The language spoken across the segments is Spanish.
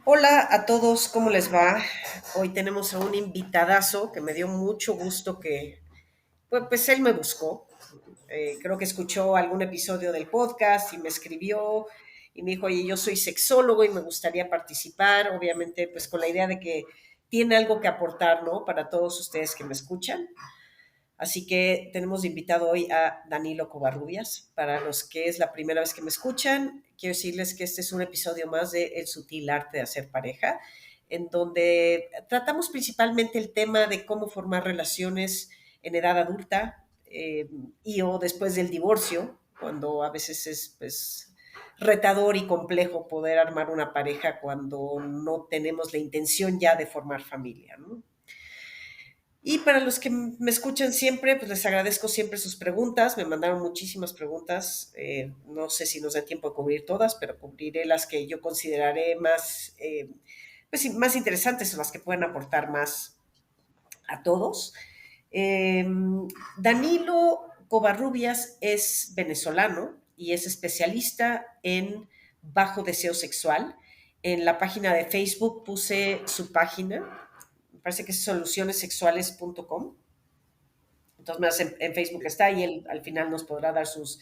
Hola a todos, ¿cómo les va? Hoy tenemos a un invitadazo que me dio mucho gusto pues él me buscó. Creo que escuchó algún episodio del podcast y me escribió y me dijo, oye, yo soy sexólogo y me gustaría participar, obviamente pues con la idea de que tiene algo que aportar, ¿no? Para todos ustedes que me escuchan. Así que tenemos invitado hoy a Danilo Covarrubias. Para los que es la primera vez que me escuchan, quiero decirles que este es un episodio más de El sutil arte de hacer pareja, en donde tratamos principalmente el tema de cómo formar relaciones en edad adulta y o después del divorcio, cuando a veces es pues, retador y complejo poder armar una pareja cuando no tenemos la intención ya de formar familia, ¿no? Y para los que me escuchan siempre, pues les agradezco siempre sus preguntas. Me mandaron muchísimas preguntas. No sé si nos da tiempo de cubrir todas, pero cubriré las que yo consideraré más, pues, sí, más interesantes o las que pueden aportar más a todos. Eh, Danilo Covarrubias es venezolano y es especialista en bajo deseo sexual. En la página de Facebook puse su página, me parece que es solucionessexuales.com. Entonces, más en Facebook está y él al final nos podrá dar sus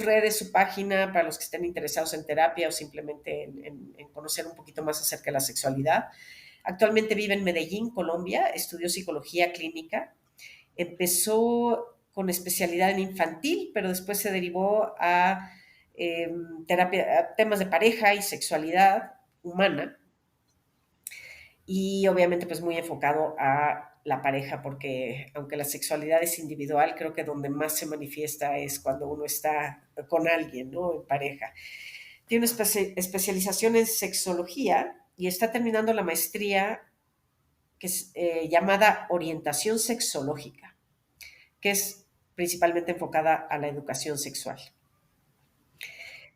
redes, su página para los que estén interesados en terapia o simplemente en conocer un poquito más acerca de la sexualidad. Actualmente vive en Medellín, Colombia, estudió psicología clínica, empezó con especialidad en infantil, pero después se derivó a terapia, a temas de pareja y sexualidad humana y obviamente pues muy enfocado a la pareja, porque aunque la sexualidad es individual, creo que donde más se manifiesta es cuando uno está con alguien, ¿no? En pareja. Tiene una especialización en sexología y está terminando la maestría que es llamada orientación sexológica, que es principalmente enfocada a la educación sexual.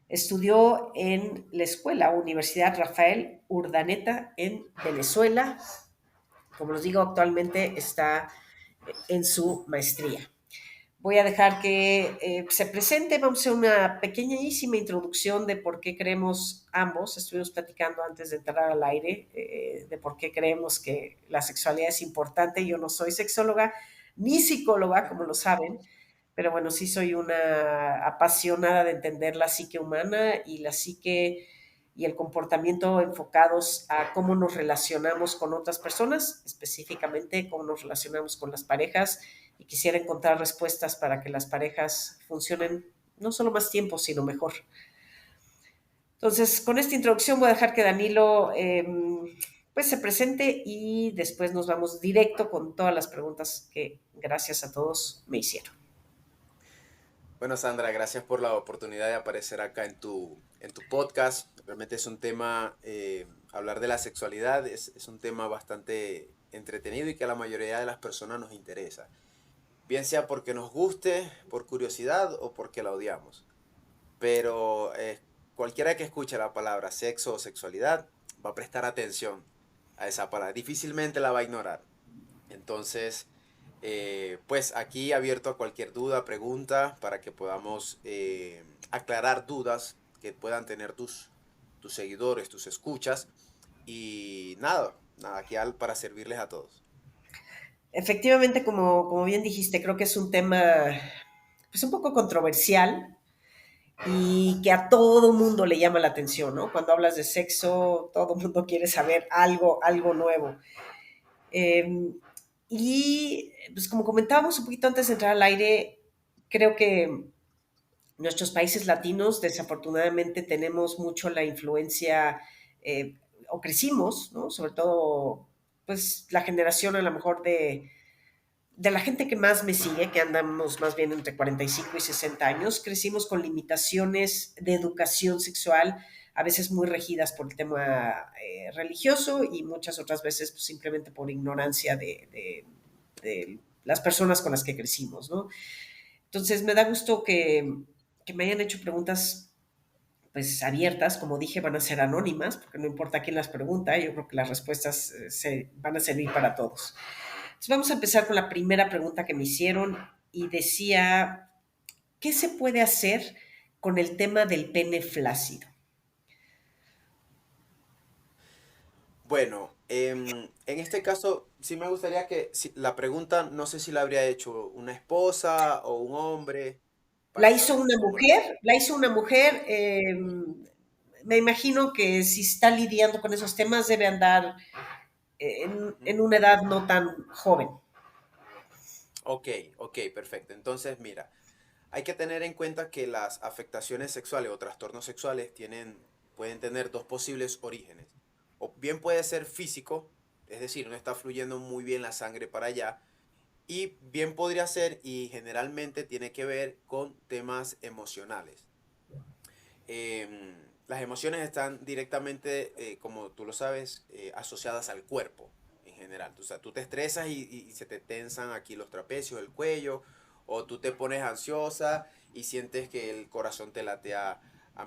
Estudió en la escuela Universidad Rafael Urdaneta en Venezuela. Como les digo, actualmente está en su maestría. Voy a dejar que se presente, vamos a hacer una pequeñísima introducción de por qué creemos ambos, estuvimos platicando antes de entrar al aire, de por qué creemos que la sexualidad es importante. Yo no soy sexóloga ni psicóloga, como lo saben, pero bueno, sí soy una apasionada de entender la psique humana y la psique y el comportamiento enfocados a cómo nos relacionamos con otras personas, específicamente cómo nos relacionamos con las parejas, y quisiera encontrar respuestas para que las parejas funcionen no solo más tiempo, sino mejor. Entonces, con esta introducción voy a dejar que Danilo pues se presente y después nos vamos directo con todas las preguntas que gracias a todos me hicieron. Bueno, Sandra, gracias por la oportunidad de aparecer acá en tu podcast. Realmente es un tema, hablar de la sexualidad es un tema bastante entretenido y que a la mayoría de las personas nos interesa. Bien sea porque nos guste, por curiosidad o porque la odiamos. Pero cualquiera que escuche la palabra sexo o sexualidad va a prestar atención a esa palabra. Difícilmente la va a ignorar. Entonces, pues aquí abierto a cualquier duda, pregunta, para que podamos aclarar dudas que puedan tener tus seguidores, tus escuchas. Y nada, aquí para servirles a todos. Efectivamente, como bien dijiste, creo que es un tema pues un poco controversial y que a todo mundo le llama la atención, ¿no? Cuando hablas de sexo, todo mundo quiere saber algo nuevo. Eh, y pues como comentábamos un poquito antes de entrar al aire, creo que nuestros países latinos desafortunadamente tenemos mucho la influencia o crecimos, ¿no? Sobre todo pues la generación a lo mejor de la gente que más me sigue, que andamos más bien entre 45 y 60 años, crecimos con limitaciones de educación sexual, a veces muy regidas por el tema religioso y muchas otras veces pues, simplemente por ignorancia de las personas con las que crecimos, ¿no? Entonces me da gusto que me hayan hecho preguntas pues abiertas, como dije, van a ser anónimas, porque no importa quién las pregunta, yo creo que las respuestas se van a servir para todos. Entonces vamos a empezar con la primera pregunta que me hicieron y decía, ¿qué se puede hacer con el tema del pene flácido? Bueno, en este caso sí me gustaría que la pregunta, no sé si la habría hecho una esposa o un hombre, para saber un poco más. La hizo una mujer. Me imagino que si está lidiando con esos temas debe andar Ujú. en una edad no tan joven. Ok, ok, perfecto. Entonces, mira, hay que tener en cuenta que las afectaciones sexuales o trastornos sexuales pueden tener dos posibles orígenes. O bien puede ser físico, es decir, no está fluyendo muy bien la sangre para allá, y bien podría ser y generalmente tiene que ver con temas emocionales. Las emociones están directamente, como tú lo sabes, asociadas al cuerpo en general. O sea, tú te estresas y se te tensan aquí los trapecios, el cuello, o tú te pones ansiosa y sientes que el corazón te late a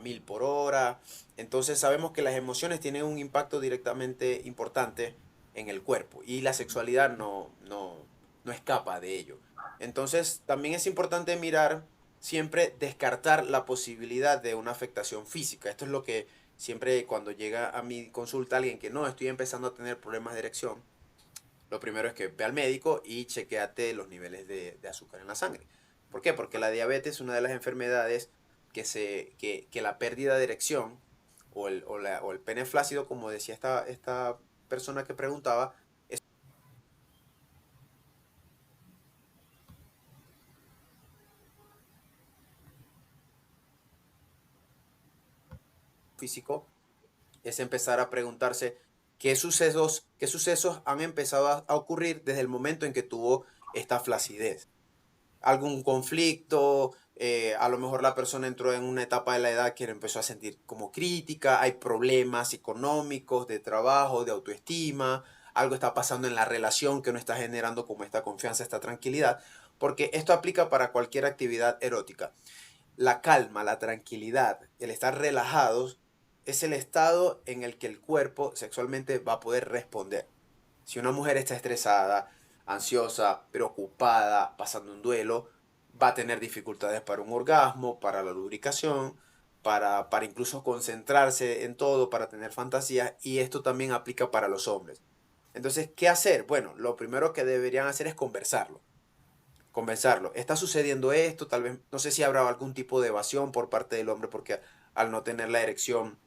1000 por hora. Entonces sabemos que las emociones tienen un impacto directamente importante en el cuerpo y la sexualidad no escapa de ello. Entonces también es importante mirar siempre descartar la posibilidad de una afectación física. Esto es lo que siempre cuando llega a mi consulta alguien que no, estoy empezando a tener problemas de erección, lo primero es que ve al médico y chequeate los niveles de azúcar en la sangre. ¿Por qué? Porque la diabetes es una de las enfermedades que la pérdida de erección o el pene flácido, como decía esta persona que preguntaba, es físico, es empezar a preguntarse qué sucesos han empezado a ocurrir desde el momento en que tuvo esta flacidez. Algún conflicto, a lo mejor la persona entró en una etapa de la edad que empezó a sentir como crítica, hay problemas económicos, de trabajo, de autoestima, algo está pasando en la relación que no está generando como esta confianza, esta tranquilidad, porque esto aplica para cualquier actividad erótica. La calma, la tranquilidad, el estar relajados, es el estado en el que el cuerpo sexualmente va a poder responder. Si una mujer está estresada, ansiosa, preocupada, pasando un duelo, va a tener dificultades para un orgasmo, para la lubricación, para incluso concentrarse en todo, para tener fantasías, y esto también aplica para los hombres. Entonces, ¿qué hacer? Bueno, lo primero que deberían hacer es conversarlo. Está sucediendo esto, tal vez, no sé si habrá algún tipo de evasión por parte del hombre porque al no tener la erección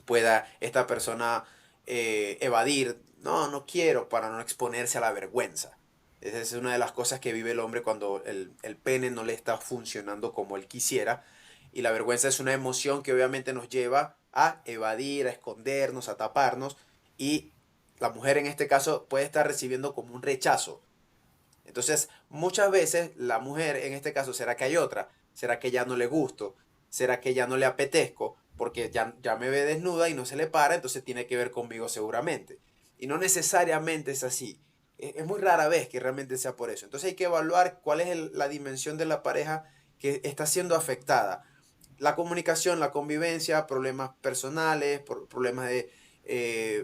pueda esta persona evadir, no, no quiero para no exponerse a la vergüenza. Esa es una de las cosas que vive el hombre cuando el pene no le está funcionando como él quisiera. Y la vergüenza es una emoción que obviamente nos lleva a evadir, a escondernos, a taparnos. Y la mujer en este caso puede estar recibiendo como un rechazo. Entonces, muchas veces la mujer, en este caso, ¿será que hay otra? ¿Será que ya no le gusto? ¿Será que ya no le apetezco? Porque ya me ve desnuda y no se le para, entonces tiene que ver conmigo seguramente. Y no necesariamente es así. Es muy rara vez que realmente sea por eso. Entonces hay que evaluar cuál es la dimensión de la pareja que está siendo afectada. La comunicación, la convivencia, problemas personales, problemas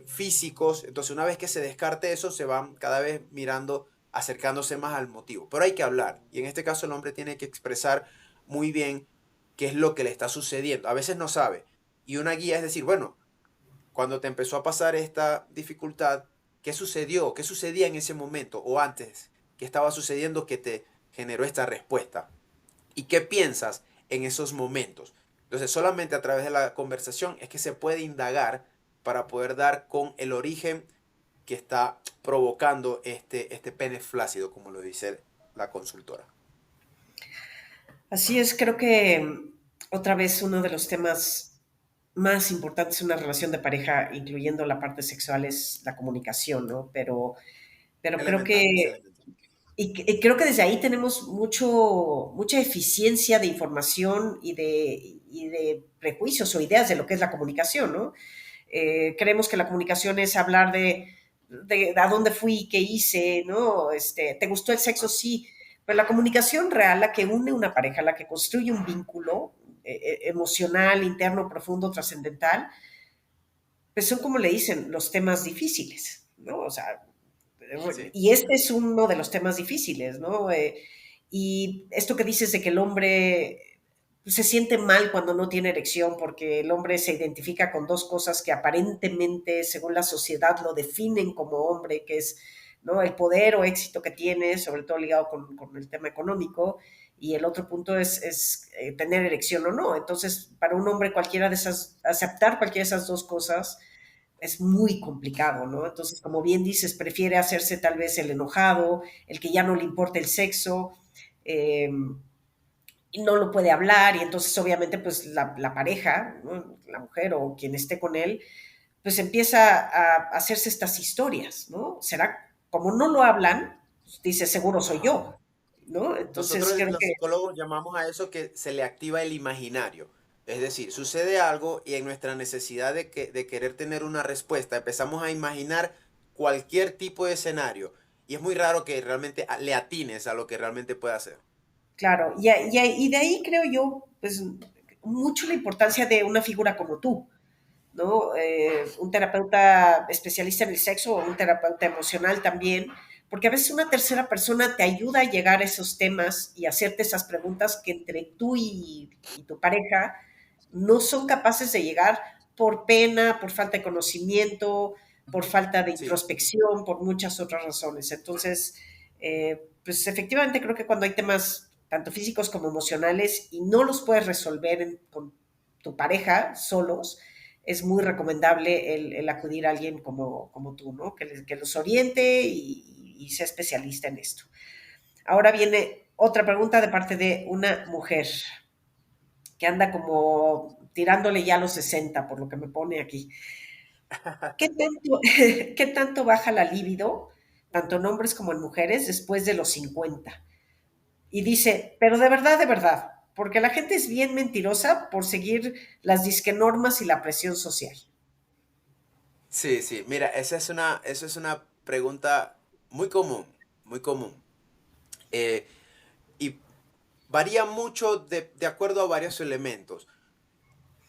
físicos. Entonces una vez que se descarte eso, se van cada vez mirando acercándose más al motivo. Pero hay que hablar. Y en este caso el hombre tiene que expresar muy bien qué es lo que le está sucediendo. A veces no sabe. Y una guía es decir, bueno, cuando te empezó a pasar esta dificultad, ¿qué sucedió? ¿Qué sucedía en ese momento o antes? ¿Qué estaba sucediendo que te generó esta respuesta? ¿Y qué piensas en esos momentos? Entonces, solamente a través de la conversación es que se puede indagar para poder dar con el origen que está provocando este pene flácido, como lo dice la consultora. Así es, creo que otra vez uno de los temas más importantes en una relación de pareja, incluyendo la parte sexual, es la comunicación, ¿no? Pero creo Elemental, es que, elemental. y creo que desde ahí tenemos mucha eficiencia de información y de prejuicios o ideas de lo que es la comunicación, ¿no? Creemos que la comunicación es hablar de a dónde fui, qué hice, ¿no? ¿Te gustó el sexo? Ajá. Sí. Pero la comunicación real, la que une una pareja, la que construye un vínculo emocional, interno, profundo, trascendental, pues son como le dicen los temas difíciles, ¿no? O sea, Sí. y este es uno de los temas difíciles, ¿no? Y esto que dices de que el hombre se siente mal cuando no tiene erección porque el hombre se identifica con dos cosas que aparentemente, según la sociedad, lo definen como hombre, que es, ¿no?, el poder o éxito que tiene, sobre todo ligado con el tema económico, y el otro punto es tener erección o no. Entonces, para un hombre cualquiera de esas, aceptar cualquiera de esas dos cosas es muy complicado, ¿no? Entonces, como bien dices, prefiere hacerse tal vez el enojado, el que ya no le importa el sexo, eh, y no lo puede hablar, y entonces obviamente pues la pareja, ¿no?, la mujer o quien esté con él, pues empieza a hacerse estas historias, ¿no? Será, como no lo hablan, pues, dice, seguro soy Ajá. yo, ¿no? Entonces Nosotros creo los que, psicólogos llamamos a eso que se le activa el imaginario. Es decir, sucede algo y en nuestra necesidad de querer tener una respuesta, empezamos a imaginar cualquier tipo de escenario. Y es muy raro que realmente le atines a lo que realmente puede hacer. claro, y de ahí creo yo, pues mucho la importancia de una figura como tú, ¿no? Un terapeuta especialista en el sexo o un terapeuta emocional también, porque a veces una tercera persona te ayuda a llegar a esos temas y hacerte esas preguntas que entre tú y tu pareja no son capaces de llegar por pena, por falta de conocimiento, por falta de Sí. introspección, por muchas otras razones. Entonces, pues efectivamente creo que cuando hay temas tanto físicos como emocionales y no los puedes resolver con tu pareja solos, es muy recomendable el acudir a alguien como tú, ¿no? Que los oriente y sea especialista en esto. Ahora viene otra pregunta de parte de una mujer que anda como tirándole ya a los 60, por lo que me pone aquí. ¿Qué tanto, qué tanto baja la libido, tanto en hombres como en mujeres, después de los 50? Y dice, pero de verdad, porque la gente es bien mentirosa por seguir las disque normas y la presión social. Sí, sí. Mira, esa es una pregunta muy común, muy común. Eh, y varía mucho de acuerdo a varios elementos.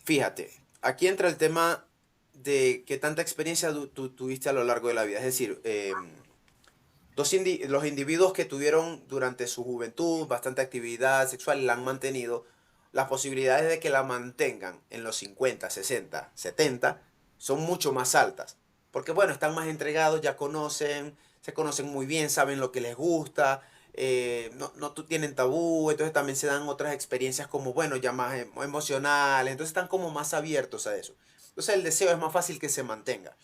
Fíjate, aquí entra el tema de qué tanta experiencia tú tuviste a lo largo de la vida. Es decir, los individuos que tuvieron durante su juventud bastante actividad sexual y la han mantenido, las posibilidades de que la mantengan en los 50, 60, 70 son mucho más altas. Porque bueno, están más entregados, ya conocen, se conocen muy bien, saben lo que les gusta, no tienen tabú, entonces también se dan otras experiencias como, bueno, ya más emocionales, entonces están como más abiertos a eso. Entonces el deseo es más fácil que se mantenga.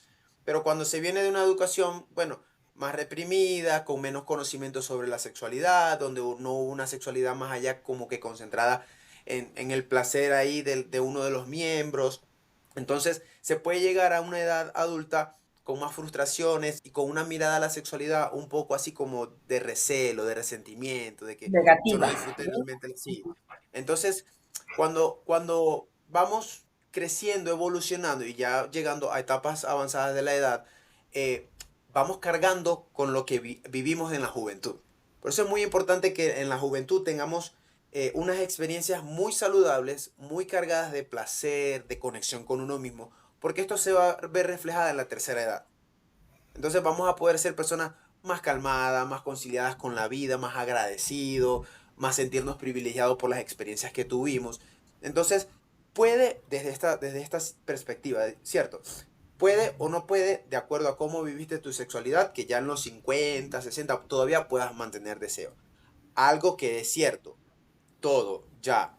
Pero cuando se viene de una educación, bueno, más reprimida, con menos conocimiento sobre la sexualidad, donde no hubo una sexualidad más allá como que concentrada en el placer ahí de uno de los miembros. Entonces se puede llegar a una edad adulta con más frustraciones y con una mirada a la sexualidad un poco así como de recelo, de resentimiento, de que yo no Negativa, disfruté ¿no? realmente. Sí. Entonces, cuando vamos creciendo, evolucionando y ya llegando a etapas avanzadas de la edad, eh, vamos cargando con lo que vivimos en la juventud. Por eso es muy importante que en la juventud tengamos unas experiencias muy saludables, muy cargadas de placer, de conexión con uno mismo, porque esto se va a ver reflejada en la tercera edad. Entonces vamos a poder ser personas más calmadas, más conciliadas con la vida, más agradecidos, más sentirnos privilegiados por las experiencias que tuvimos. Entonces, puede, desde esta perspectiva, ¿cierto? Puede o no puede, de acuerdo a cómo viviste tu sexualidad, que ya en los 50, 60 todavía puedas mantener deseo. Algo que es cierto, todo ya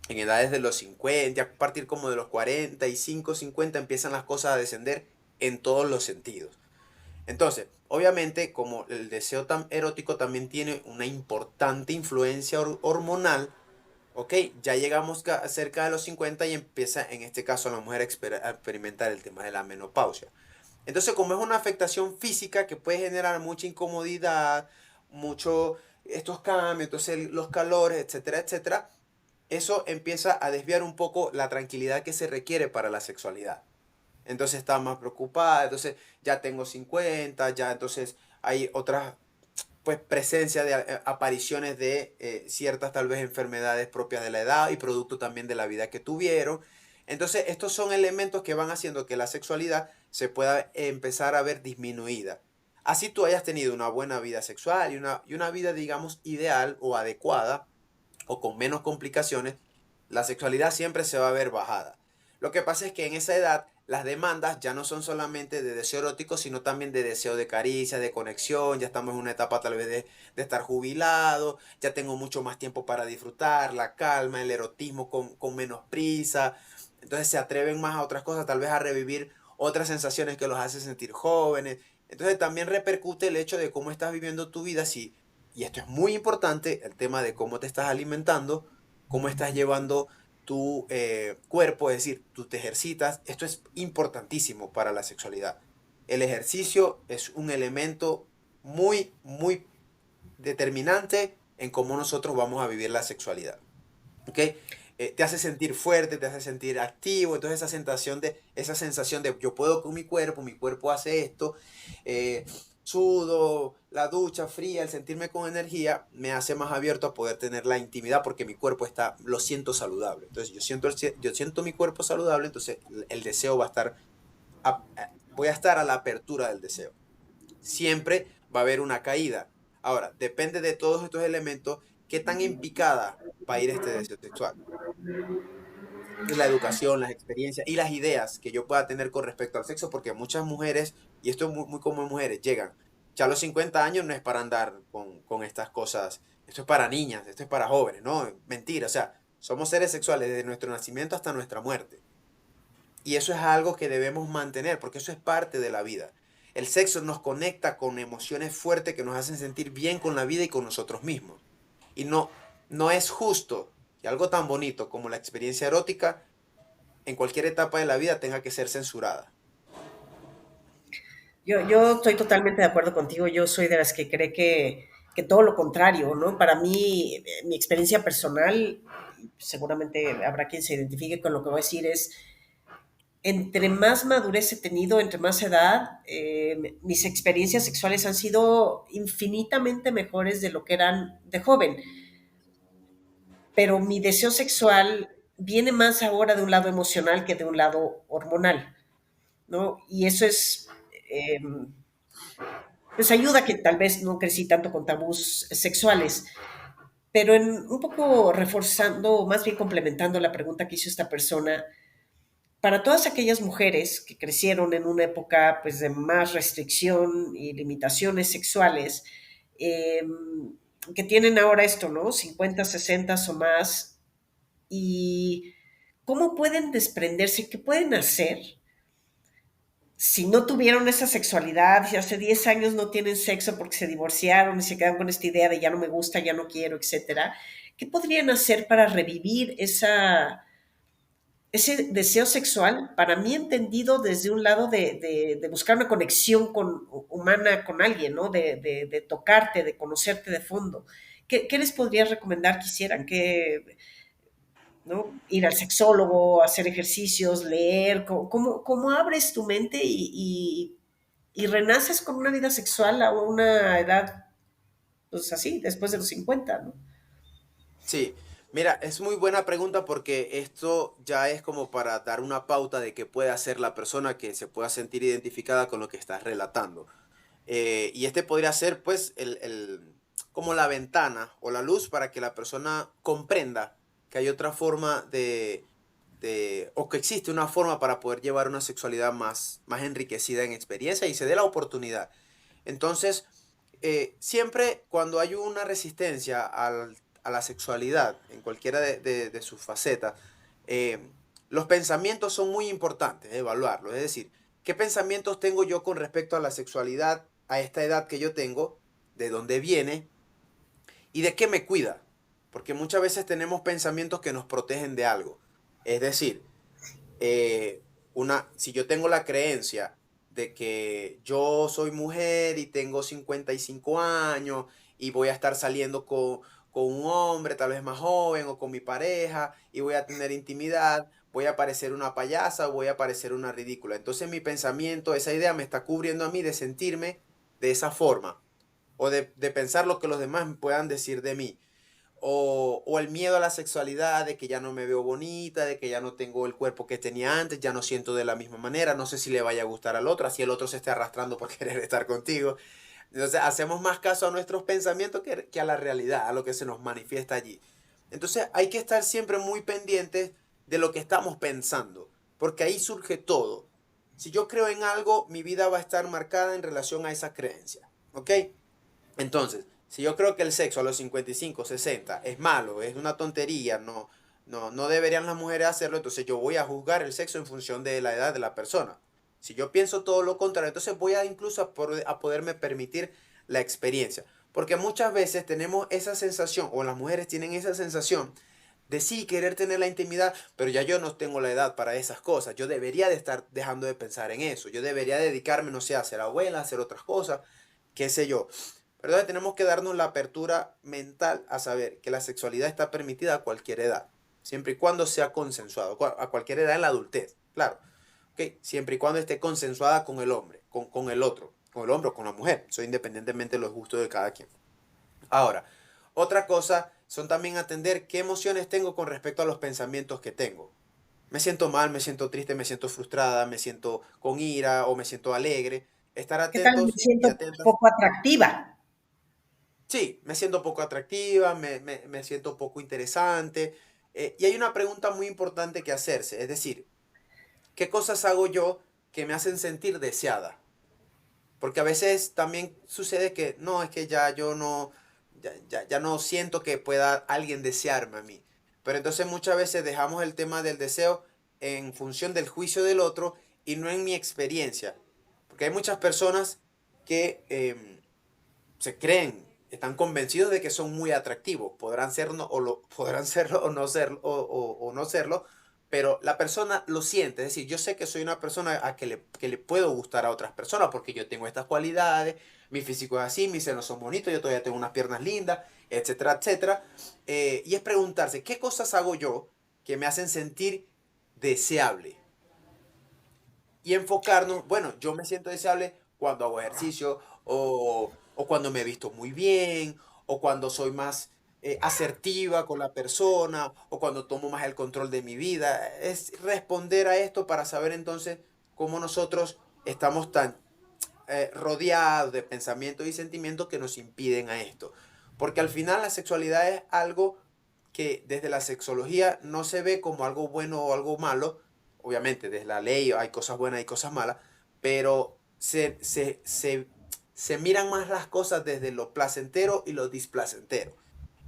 en edades de los 50, a partir como de los 45, 50 empiezan las cosas a descender en todos los sentidos. Entonces, obviamente, como el deseo tan erótico también tiene una importante influencia hormonal, ¿ok? Ya llegamos cerca de los 50 y empieza, en este caso, la mujer a experimentar el tema de la menopausia. Entonces, como es una afectación física que puede generar mucha incomodidad, mucho estos cambios, entonces los calores, etcétera, etcétera, eso empieza a desviar un poco la tranquilidad que se requiere para la sexualidad. Entonces está más preocupada, entonces ya tengo 50, ya entonces hay otras pues presencia de apariciones de ciertas tal vez enfermedades propias de la edad y producto también de la vida que tuvieron. Entonces estos son elementos que van haciendo que la sexualidad se pueda empezar a ver disminuida. Así tú hayas tenido una buena vida sexual y una vida digamos ideal o adecuada, o con menos complicaciones, la sexualidad siempre se va a ver bajada. Lo que pasa es que en esa edad las demandas ya no son solamente de deseo erótico, sino también de deseo de caricia, de conexión. Ya estamos en una etapa tal vez de estar jubilado, ya tengo mucho más tiempo para disfrutar, la calma, el erotismo con menos prisa. Entonces se atreven más a otras cosas, tal vez a revivir otras sensaciones que los hace sentir jóvenes. Entonces también repercute el hecho de cómo estás viviendo tu vida, si, y esto es muy importante, el tema de cómo te estás alimentando, cómo estás llevando tu cuerpo, es decir, tú te ejercitas. Esto es importantísimo para la sexualidad. El ejercicio es un elemento muy, muy determinante en cómo nosotros vamos a vivir la sexualidad. ¿Ok? Te hace sentir fuerte, te hace sentir activo. Entonces esa sensación de yo puedo con mi cuerpo hace esto, eh, sudo, la ducha fría, el sentirme con energía, me hace más abierto a poder tener la intimidad porque mi cuerpo está, lo siento saludable. Entonces yo siento mi cuerpo saludable, entonces el deseo va a estar, voy a estar a la apertura del deseo. Siempre va a haber una caída. Ahora, depende de todos estos elementos, qué tan en picada va a ir este deseo sexual. Es la educación, las experiencias y las ideas que yo pueda tener con respecto al sexo, porque muchas mujeres, y esto es muy, muy común en mujeres, llegan, ya a los 50 años no es para andar con estas cosas, esto es para niñas, esto es para jóvenes, no, mentira, o sea, somos seres sexuales desde nuestro nacimiento hasta nuestra muerte. Y eso es algo que debemos mantener, porque eso es parte de la vida. El sexo nos conecta con emociones fuertes que nos hacen sentir bien con la vida y con nosotros mismos. Y no es justo que algo tan bonito como la experiencia erótica en cualquier etapa de la vida tenga que ser censurada. Yo estoy totalmente de acuerdo contigo. Yo soy de las que cree que todo lo contrario, ¿no? Para mí, mi experiencia personal, seguramente habrá quien se identifique con lo que voy a decir, es entre más madurez he tenido, entre más edad, mis experiencias sexuales han sido infinitamente mejores de lo que eran de joven. Pero mi deseo sexual viene más ahora de un lado emocional que de un lado hormonal, ¿no? Y eso es, eh, pues ayuda a que tal vez no crecí tanto con tabús sexuales, pero en un poco reforzando, más bien complementando la pregunta que hizo esta persona, para todas aquellas mujeres que crecieron en una época pues, de más restricción y limitaciones sexuales, eh, que tienen ahora esto, ¿no? 50, 60 o más, y cómo pueden desprenderse, qué pueden hacer si no tuvieron esa sexualidad, si hace 10 años no tienen sexo porque se divorciaron y se quedan con esta idea de ya no me gusta, ya no quiero, etcétera. ¿Qué podrían hacer para revivir ese deseo sexual, para mí entendido desde un lado de buscar una conexión humana con alguien, ¿no? De tocarte, de conocerte de fondo? ¿Qué les podrías recomendar que hicieran? ¿No? Ir al sexólogo, hacer ejercicios, leer, ¿cómo abres tu mente y renaces con una vida sexual a una edad, pues así, después de los 50, ¿no? Sí, mira, es muy buena pregunta porque esto ya es como para dar una pauta de qué puede hacer la persona que se pueda sentir identificada con lo que estás relatando. Y este podría ser pues como la ventana o la luz para que la persona comprenda que hay otra forma o que existe una forma para poder llevar una sexualidad más enriquecida en experiencia y se dé la oportunidad. Entonces, siempre cuando hay una resistencia a la sexualidad en cualquiera de sus facetas, eh, los pensamientos son muy importantes, evaluarlos. Es decir, ¿qué pensamientos tengo yo con respecto a la sexualidad a esta edad que yo tengo? ¿De dónde viene? ¿Y de qué me cuida? Porque muchas veces tenemos pensamientos que nos protegen de algo. Es decir, si yo tengo la creencia de que yo soy mujer y tengo 55 años y voy a estar saliendo con un hombre tal vez más joven o con mi pareja y voy a tener intimidad, voy a parecer una payasa o voy a parecer una ridícula. Entonces mi pensamiento, esa idea me está cubriendo a mí de sentirme de esa forma o de pensar lo que los demás puedan decir de mí. O el miedo a la sexualidad, de que ya no me veo bonita, de que ya no tengo el cuerpo que tenía antes, ya no siento de la misma manera, no sé si le vaya a gustar al otro, así el otro se esté arrastrando por querer estar contigo. Entonces hacemos más caso a nuestros pensamientos que a la realidad, a lo que se nos manifiesta allí. Entonces hay que estar siempre muy pendientes de lo que estamos pensando, porque ahí surge todo. Si yo creo en algo, mi vida va a estar marcada en relación a esa creencia, ¿ok? Entonces, si yo creo que el sexo a los 55, 60 es malo, es una tontería, no deberían las mujeres hacerlo, entonces yo voy a juzgar el sexo en función de la edad de la persona. Si yo pienso todo lo contrario, entonces voy a incluso a poderme permitir la experiencia. Porque muchas veces tenemos esa sensación, o las mujeres tienen esa sensación de sí querer tener la intimidad, pero ya yo no tengo la edad para esas cosas. Yo debería de estar dejando de pensar en eso. Yo debería dedicarme, no sé, a ser abuela, a hacer otras cosas, qué sé yo. Pero entonces tenemos que darnos la apertura mental a saber que la sexualidad está permitida a cualquier edad, siempre y cuando sea consensuado, a cualquier edad en la adultez, claro. Okay, siempre y cuando esté consensuada con el hombre, con el otro, con el hombre o con la mujer, eso independientemente de los gustos de cada quien. Ahora, otra cosa son también atender qué emociones tengo con respecto a los pensamientos que tengo. Me siento mal, me siento triste, me siento frustrada, me siento con ira o me siento alegre. Estar ¿Qué tal? Me atentos y siento atentas. poco atractiva. Sí, me siento poco atractiva, me siento poco interesante. Y hay una pregunta muy importante que hacerse, es decir, ¿qué cosas hago yo que me hacen sentir deseada? Porque a veces también sucede que no, es que ya yo no, ya no siento que pueda alguien desearme a mí. Pero entonces muchas veces dejamos el tema del deseo en función del juicio del otro y no en mi experiencia. Porque hay muchas personas que se creen, están convencidos de que son muy atractivos. Podrán serlo podrán serlo o no serlo, o no serlo, pero la persona lo siente. Es decir, yo sé que soy una persona a que le puedo gustar a otras personas porque yo tengo estas cualidades, mi físico es así, mis senos son bonitos, yo todavía tengo unas piernas lindas, etcétera, etcétera. Y es preguntarse, ¿qué cosas hago yo que me hacen sentir deseable? Y enfocarnos, bueno, yo me siento deseable cuando hago ejercicio o cuando me he visto muy bien o cuando soy más asertiva con la persona o cuando tomo más el control de mi vida. Es responder a esto para saber entonces cómo nosotros estamos tan rodeados de pensamientos y sentimientos que nos impiden a esto. Porque al final la sexualidad es algo que desde la sexología no se ve como algo bueno o algo malo. Obviamente, desde la ley hay cosas buenas y cosas malas, pero se miran más las cosas desde lo placentero y lo displacentero.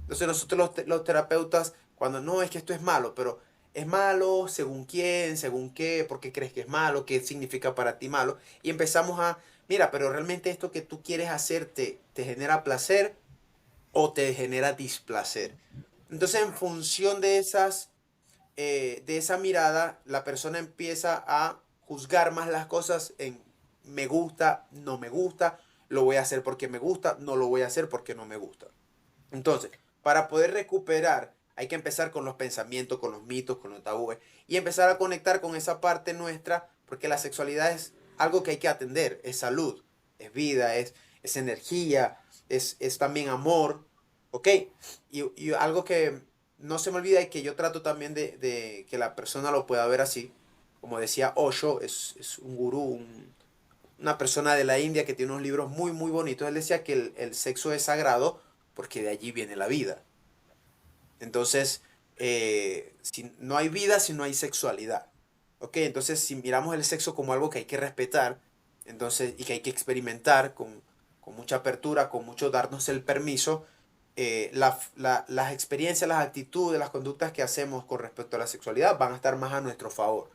Entonces nosotros los terapeutas, cuando no es que esto es malo, pero es malo según quién, según qué, por qué crees que es malo, qué significa para ti malo, y empezamos a, mira, pero realmente esto que tú quieres hacer te genera placer o te genera displacer. Entonces en función de esa mirada, la persona empieza a juzgar más las cosas en me gusta, no me gusta, lo voy a hacer porque me gusta, no lo voy a hacer porque no me gusta. Entonces, para poder recuperar, hay que empezar con los pensamientos, con los mitos, con los tabúes y empezar a conectar con esa parte nuestra, porque la sexualidad es algo que hay que atender, es salud, es vida, es energía, es también amor, ¿ok? Y algo que no se me olvida y que yo trato también de que la persona lo pueda ver así, como decía Osho, es un gurú, una persona de la India que tiene unos libros muy, muy bonitos. Él decía que el sexo es sagrado porque de allí viene la vida. Entonces, si, no hay vida si no hay sexualidad. ¿Ok? Entonces, si miramos el sexo como algo que hay que respetar, entonces, y que hay que experimentar con mucha apertura, con mucho darnos el permiso, las experiencias, las actitudes, las conductas que hacemos con respecto a la sexualidad van a estar más a nuestro favor.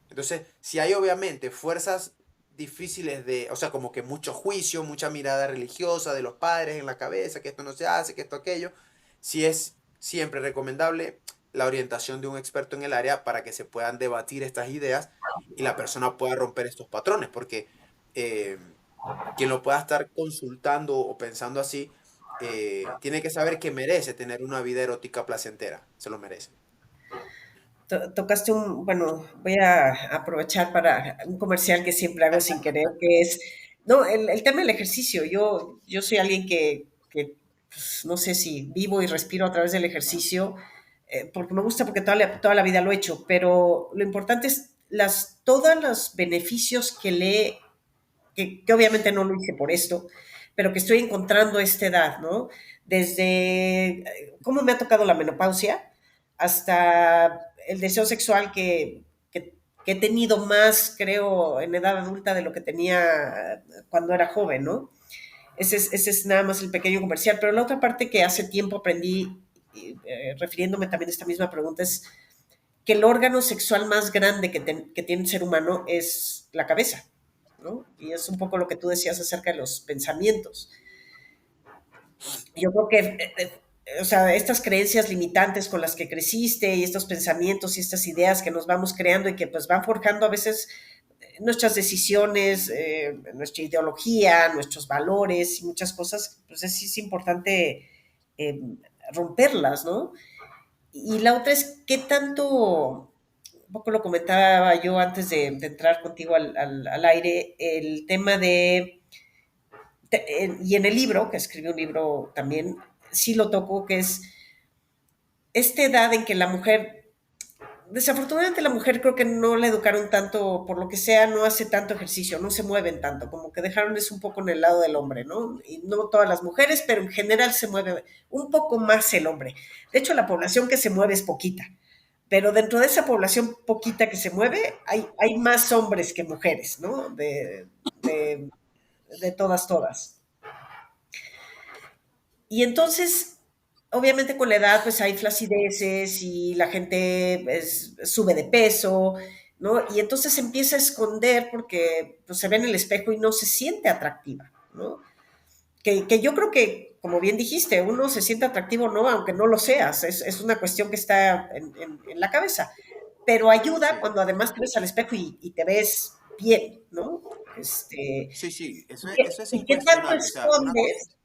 Entonces, si hay obviamente fuerzas difíciles de, o sea, como que mucho juicio, mucha mirada religiosa de los padres en la cabeza, que esto no se hace, que esto aquello, sí es siempre recomendable la orientación de un experto en el área para que se puedan debatir estas ideas y la persona pueda romper estos patrones, porque eh, quien lo pueda estar consultando o pensando así, tiene que saber que merece tener una vida erótica placentera, se lo merece. Tocaste un, bueno, voy a aprovechar para un comercial que siempre hago sin querer, que es, no, el tema del ejercicio. Yo soy alguien que pues, no sé si vivo y respiro a través del ejercicio, porque me gusta, porque toda la vida lo he hecho, pero lo importante es todos los beneficios que obviamente no lo hice por esto, pero que estoy encontrando a esta edad, ¿no? desde cómo me ha tocado la menopausia hasta el deseo sexual que he tenido más, creo, en edad adulta de lo que tenía cuando era joven, ¿no? Ese es nada más el pequeño comercial. Pero la otra parte que hace tiempo aprendí, refiriéndome también a esta misma pregunta, es que el órgano sexual más grande que tiene el ser humano es la cabeza, ¿no? Y es un poco lo que tú decías acerca de los pensamientos. Yo creo que, o sea, estas creencias limitantes con las que creciste y estos pensamientos y estas ideas que nos vamos creando y que pues van forjando a veces nuestras decisiones, nuestra ideología, nuestros valores y muchas cosas, pues es importante eh, romperlas, ¿no? Y la otra es qué tanto, un poco lo comentaba yo antes de entrar contigo al aire, el tema y en el libro, que escribí un libro también, sí lo toco, que es esta edad en que la mujer, desafortunadamente la mujer creo que no la educaron tanto, por lo que sea, no hace tanto ejercicio, no se mueven tanto, como que dejaron eso un poco en el lado del hombre, ¿no? Y no todas las mujeres, pero en general se mueve un poco más el hombre. De hecho, la población que se mueve es poquita, pero dentro de esa población poquita que se mueve, hay más hombres que mujeres, ¿no? De todas, todas. Y entonces, obviamente con la edad, pues hay flacideces y la gente sube de peso, ¿no? Y entonces se empieza a esconder porque pues, se ve en el espejo y no se siente atractiva, ¿no? Que yo creo que, como bien dijiste, uno se siente atractivo, ¿no? Aunque no lo seas, es una cuestión que está en la cabeza. Pero ayuda Sí, cuando además te ves al espejo y te ves bien, ¿no? sí, sí, eso es ¿Y qué tanto incuestionable. O sea, una cosa. escondes?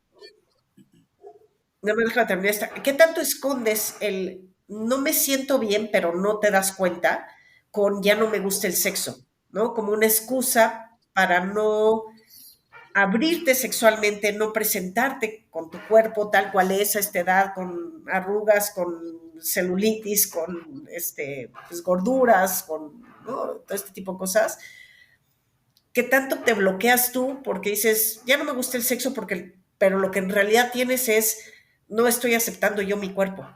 No me deja terminar esta. ¿Qué tanto escondes el no me siento bien, pero no te das cuenta con ya no me gusta el sexo, ¿no? Como una excusa para no abrirte sexualmente, no presentarte con tu cuerpo tal cual es a esta edad, con arrugas, con celulitis, con pues, gorduras, con ¿no? Todo este tipo de cosas. ¿Qué tanto te bloqueas tú porque dices, ya no me gusta el sexo porque, pero lo que en realidad tienes es, no estoy aceptando yo mi cuerpo,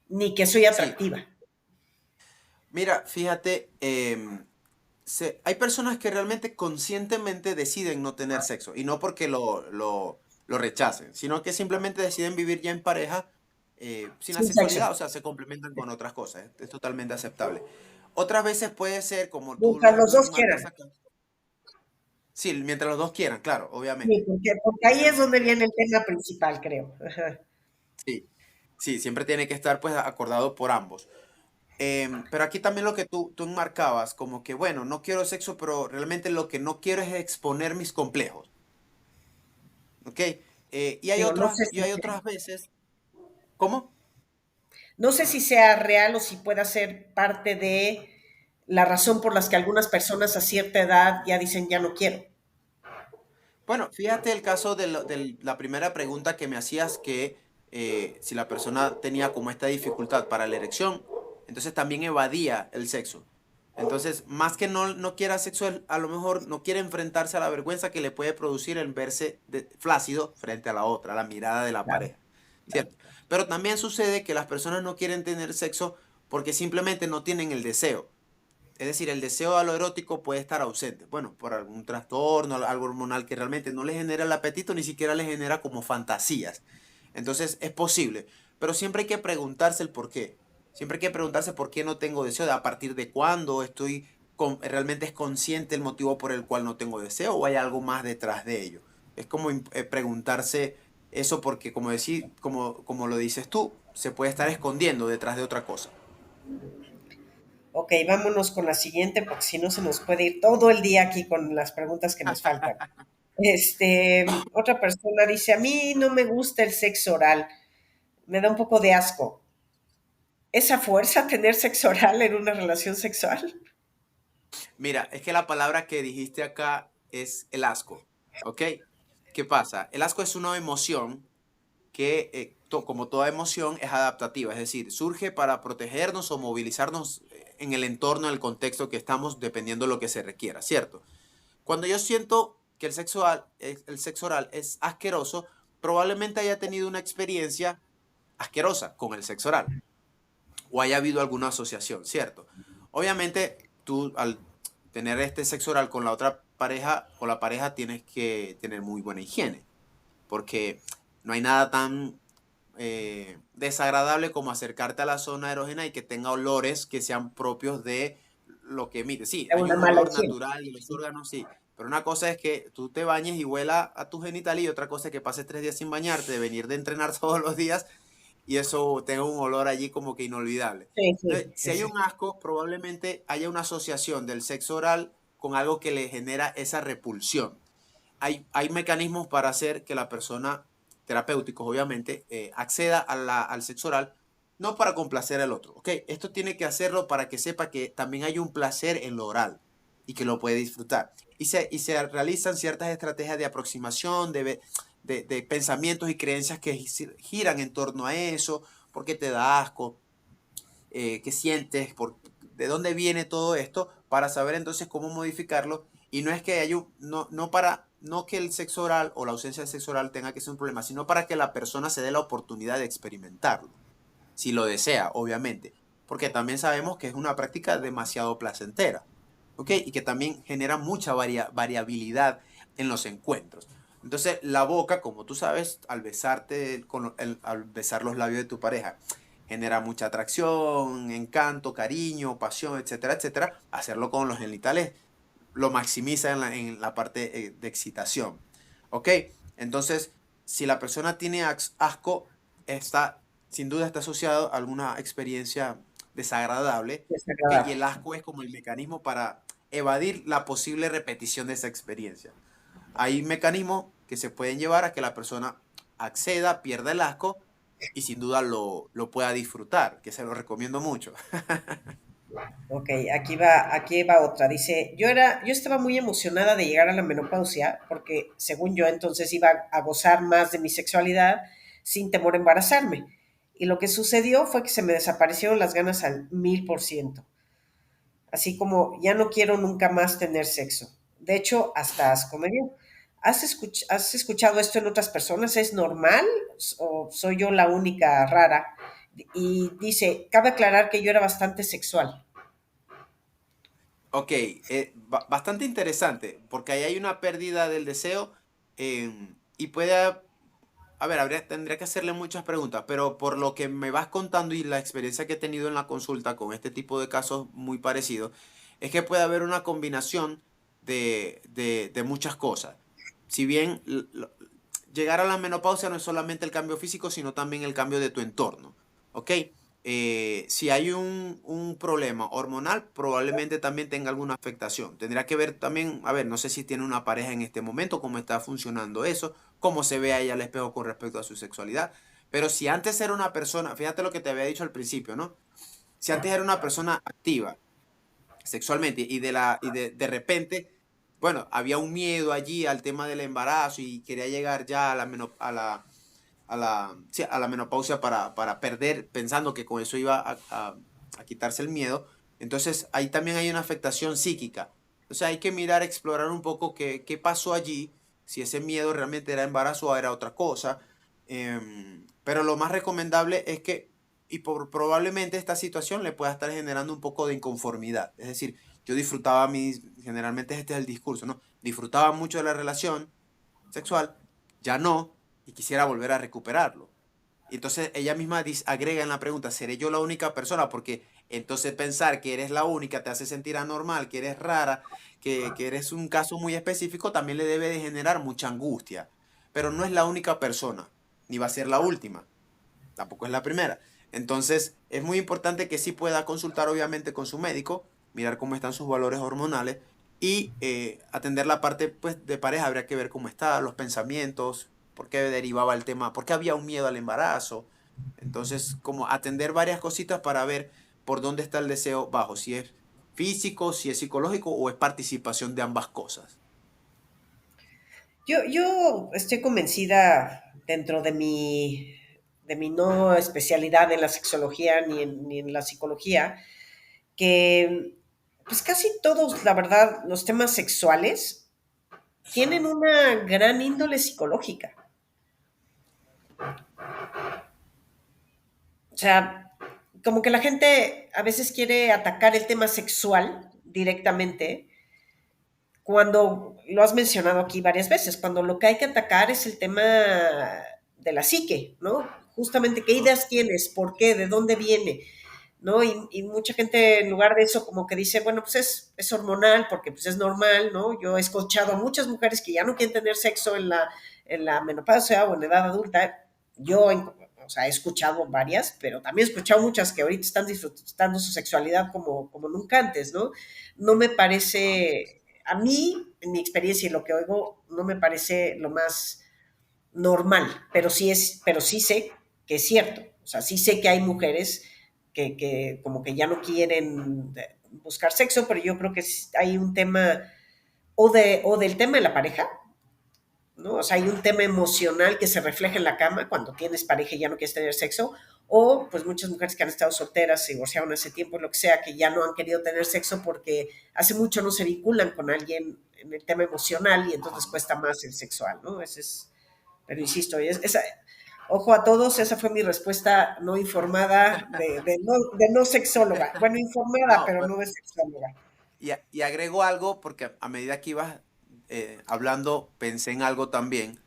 ni que soy Sí, atractiva? mira, fíjate, hay personas que realmente conscientemente deciden no tener sexo y no porque lo rechacen, sino que simplemente deciden vivir ya en pareja sin la Sin sexo. sexualidad, o sea, se complementan con otras cosas, es totalmente aceptable. Otras veces puede ser, como tú Mientras los lo dos enmarcas quieran. acá, sí, mientras los dos quieran, claro, Sí, obviamente. porque O ahí es sea, donde viene el tema principal, creo. Ajá. sí, sí, siempre tiene que estar pues acordado por ambos. Pero aquí también lo que tú enmarcabas, como que, bueno, no quiero sexo, pero realmente lo que no quiero es exponer mis complejos, ¿ok? Digo, Y hay otras veces, ¿cómo? no sé si sea real o si pueda ser parte de la razón por las que algunas personas a cierta edad ya dicen ya no quiero. Bueno, fíjate el caso de la primera pregunta que me hacías, que si la persona tenía como esta dificultad para la erección, entonces también evadía el sexo. Entonces, más que no quiera sexo, él a lo mejor no quiere enfrentarse a la vergüenza que le puede producir el verse flácido frente a la otra, a la mirada de la Claro, pareja, claro, ¿cierto? Pero también sucede que las personas no quieren tener sexo porque simplemente no tienen el deseo. Es decir, el deseo a lo erótico puede estar ausente. Bueno, por algún trastorno, algo hormonal que realmente no le genera el apetito, ni siquiera le genera como fantasías. Entonces es posible, pero siempre hay que preguntarse el por qué. Siempre hay que preguntarse por qué no tengo deseo, a partir de cuándo estoy realmente es consciente el motivo por el cual no tengo deseo o hay algo más detrás de ello. Es como preguntarse eso porque como lo dices tú, se puede estar escondiendo detrás de otra cosa. ok, vámonos con la siguiente, porque si no se nos puede ir todo el día aquí con las preguntas que nos faltan. Otra persona dice, a mí no me gusta el sexo oral, me da un poco de asco. ¿Es a fuerza tener sexo oral en una relación sexual? Mira, es que la palabra que dijiste acá es el asco, ¿ok? ¿Qué pasa? El asco es una emoción que, como toda emoción, es adaptativa, es decir, surge para protegernos o movilizarnos en el entorno, en el contexto que estamos, dependiendo de lo que se requiera, ¿cierto? Cuando yo siento que el sexo oral es asqueroso, probablemente haya tenido una experiencia asquerosa con el sexo oral o haya habido alguna asociación, ¿cierto? Obviamente, tú al tener este sexo oral con la otra pareja o la pareja tienes que tener muy buena higiene, porque no hay nada tan desagradable como acercarte a la zona erógena y que tenga olores que sean propios de lo que emite. Sí, Es hay una un mala olor higiene. natural de los órganos, sí, pero una cosa es que tú te bañes y huela a tu genital y otra cosa es que pases 3 días sin bañarte, de venir de entrenar todos los días y eso tenga un olor allí como que inolvidable. Sí, Entonces, sí, si sí, hay sí. un asco, probablemente haya una asociación del sexo oral con algo que le genera esa repulsión. Hay mecanismos para hacer que la persona, terapéuticos obviamente, acceda al sexo oral, no para complacer al otro, ¿ok? Esto tiene que hacerlo para que sepa que también hay un placer en lo oral y que lo puede disfrutar. Y se realizan ciertas estrategias de aproximación, de pensamientos y creencias que giran en torno a eso, por qué te da asco, qué sientes, de dónde viene todo esto, para saber entonces cómo modificarlo. Y no es que haya no que el sexo oral o la ausencia de sexo oral tenga que ser un problema, sino para que la persona se dé la oportunidad de experimentarlo, si lo desea, obviamente. Porque también sabemos que es una práctica demasiado placentera, ¿ok? Y que también genera mucha variabilidad en los encuentros. Entonces, la boca, como tú sabes, al besar los labios de tu pareja, genera mucha atracción, encanto, cariño, pasión, etcétera, etcétera. Hacerlo con los genitales lo maximiza en la parte de excitación. ¿Ok? Entonces, si la persona tiene asco, sin duda está asociado a alguna experiencia desagradable. ¿Ok? Y Desagradable. el asco es como el mecanismo para evadir la posible repetición de esa experiencia. Hay mecanismos que se pueden llevar a que la persona acceda, pierda el asco y sin duda lo pueda disfrutar, que se lo recomiendo mucho. Ok, aquí va otra. Dice, yo estaba muy emocionada de llegar a la menopausia porque, según yo, entonces iba a gozar más de mi sexualidad sin temor a embarazarme. Y lo que sucedió fue que se me desaparecieron las ganas al 1000%. Así como ya no quiero nunca más tener sexo. De hecho, hasta asco me dio. ¿Has escuchado esto en otras personas? ¿Es normal o soy yo la única rara? Y dice, cabe aclarar que yo era bastante sexual. Ok, bastante interesante, porque ahí hay una pérdida del deseo y a ver, tendría que hacerle muchas preguntas, pero por lo que me vas contando y la experiencia que he tenido en la consulta con este tipo de casos muy parecidos, es que puede haber una combinación de muchas cosas. Si bien llegar a la menopausia no es solamente el cambio físico, sino también el cambio de tu entorno, ¿ok? Si hay un problema hormonal, probablemente también tenga alguna afectación. Tendría que ver también, a ver, no sé si tiene una pareja en este momento, cómo está funcionando eso, cómo se ve ahí al espejo con respecto a su sexualidad. Pero si antes era una persona, fíjate lo que te había dicho al principio, ¿no? Si antes era una persona activa sexualmente y de repente, bueno, había un miedo allí al tema del embarazo y quería llegar ya a la menopausia para perder, pensando que con eso iba a quitarse el miedo. Entonces ahí también hay una afectación psíquica. Entonces hay que mirar, explorar un poco qué pasó allí, si ese miedo realmente era embarazo o era otra cosa. Pero lo más recomendable es que, probablemente esta situación le pueda estar generando un poco de inconformidad. Es decir, yo disfrutaba generalmente este es el discurso, ¿no? Disfrutaba mucho de la relación sexual, ya no, y quisiera volver a recuperarlo. Y entonces ella misma agrega en la pregunta, ¿seré yo la única persona? Porque entonces pensar que eres la única te hace sentir anormal, que eres rara, que eres un caso muy específico, también le debe de generar mucha angustia. Pero no es la única persona, ni va a ser la última, tampoco es la primera. Entonces es muy importante que sí pueda consultar obviamente con su médico, mirar cómo están sus valores hormonales y atender la parte pues, de pareja. Habría que ver cómo está, los pensamientos, por qué derivaba el tema, por qué había un miedo al embarazo. Entonces, como atender varias cositas para ver por dónde está el deseo bajo, si es físico, si es psicológico o es participación de ambas cosas. Yo estoy convencida dentro de mi no especialidad en la sexología ni en la psicología, que pues casi todos, la verdad, los temas sexuales tienen una gran índole psicológica. O sea, como que la gente a veces quiere atacar el tema sexual directamente, cuando lo has mencionado aquí varias veces, cuando lo que hay que atacar es el tema de la psique, ¿no? Justamente qué ideas tienes, por qué, de dónde viene, ¿no? Y mucha gente en lugar de eso como que dice, bueno, pues es hormonal porque pues es normal, ¿no? Yo he escuchado a muchas mujeres que ya no quieren tener sexo en la menopausia o en la edad adulta. Yo, o sea, he escuchado varias, pero también he escuchado muchas que ahorita están disfrutando su sexualidad como nunca antes, ¿no? No me parece, a mí, en mi experiencia y lo que oigo, no me parece lo más normal, pero sí sé que es cierto. O sea, sí sé que hay mujeres que como que ya no quieren buscar sexo, pero yo creo que hay un tema o del tema de la pareja, ¿no? O sea, hay un tema emocional que se refleja en la cama cuando tienes pareja y ya no quieres tener sexo, o pues muchas mujeres que han estado solteras, se divorciaron hace tiempo, lo que sea, que ya no han querido tener sexo porque hace mucho no se vinculan con alguien en el tema emocional y entonces cuesta más el sexual, ¿no? Ese es, pero insisto, ojo a todos, esa fue mi respuesta no informada de no sexóloga. Bueno, informada, No, pero no de sexóloga. y agrego algo porque a medida que ibas hablando pensé en algo también.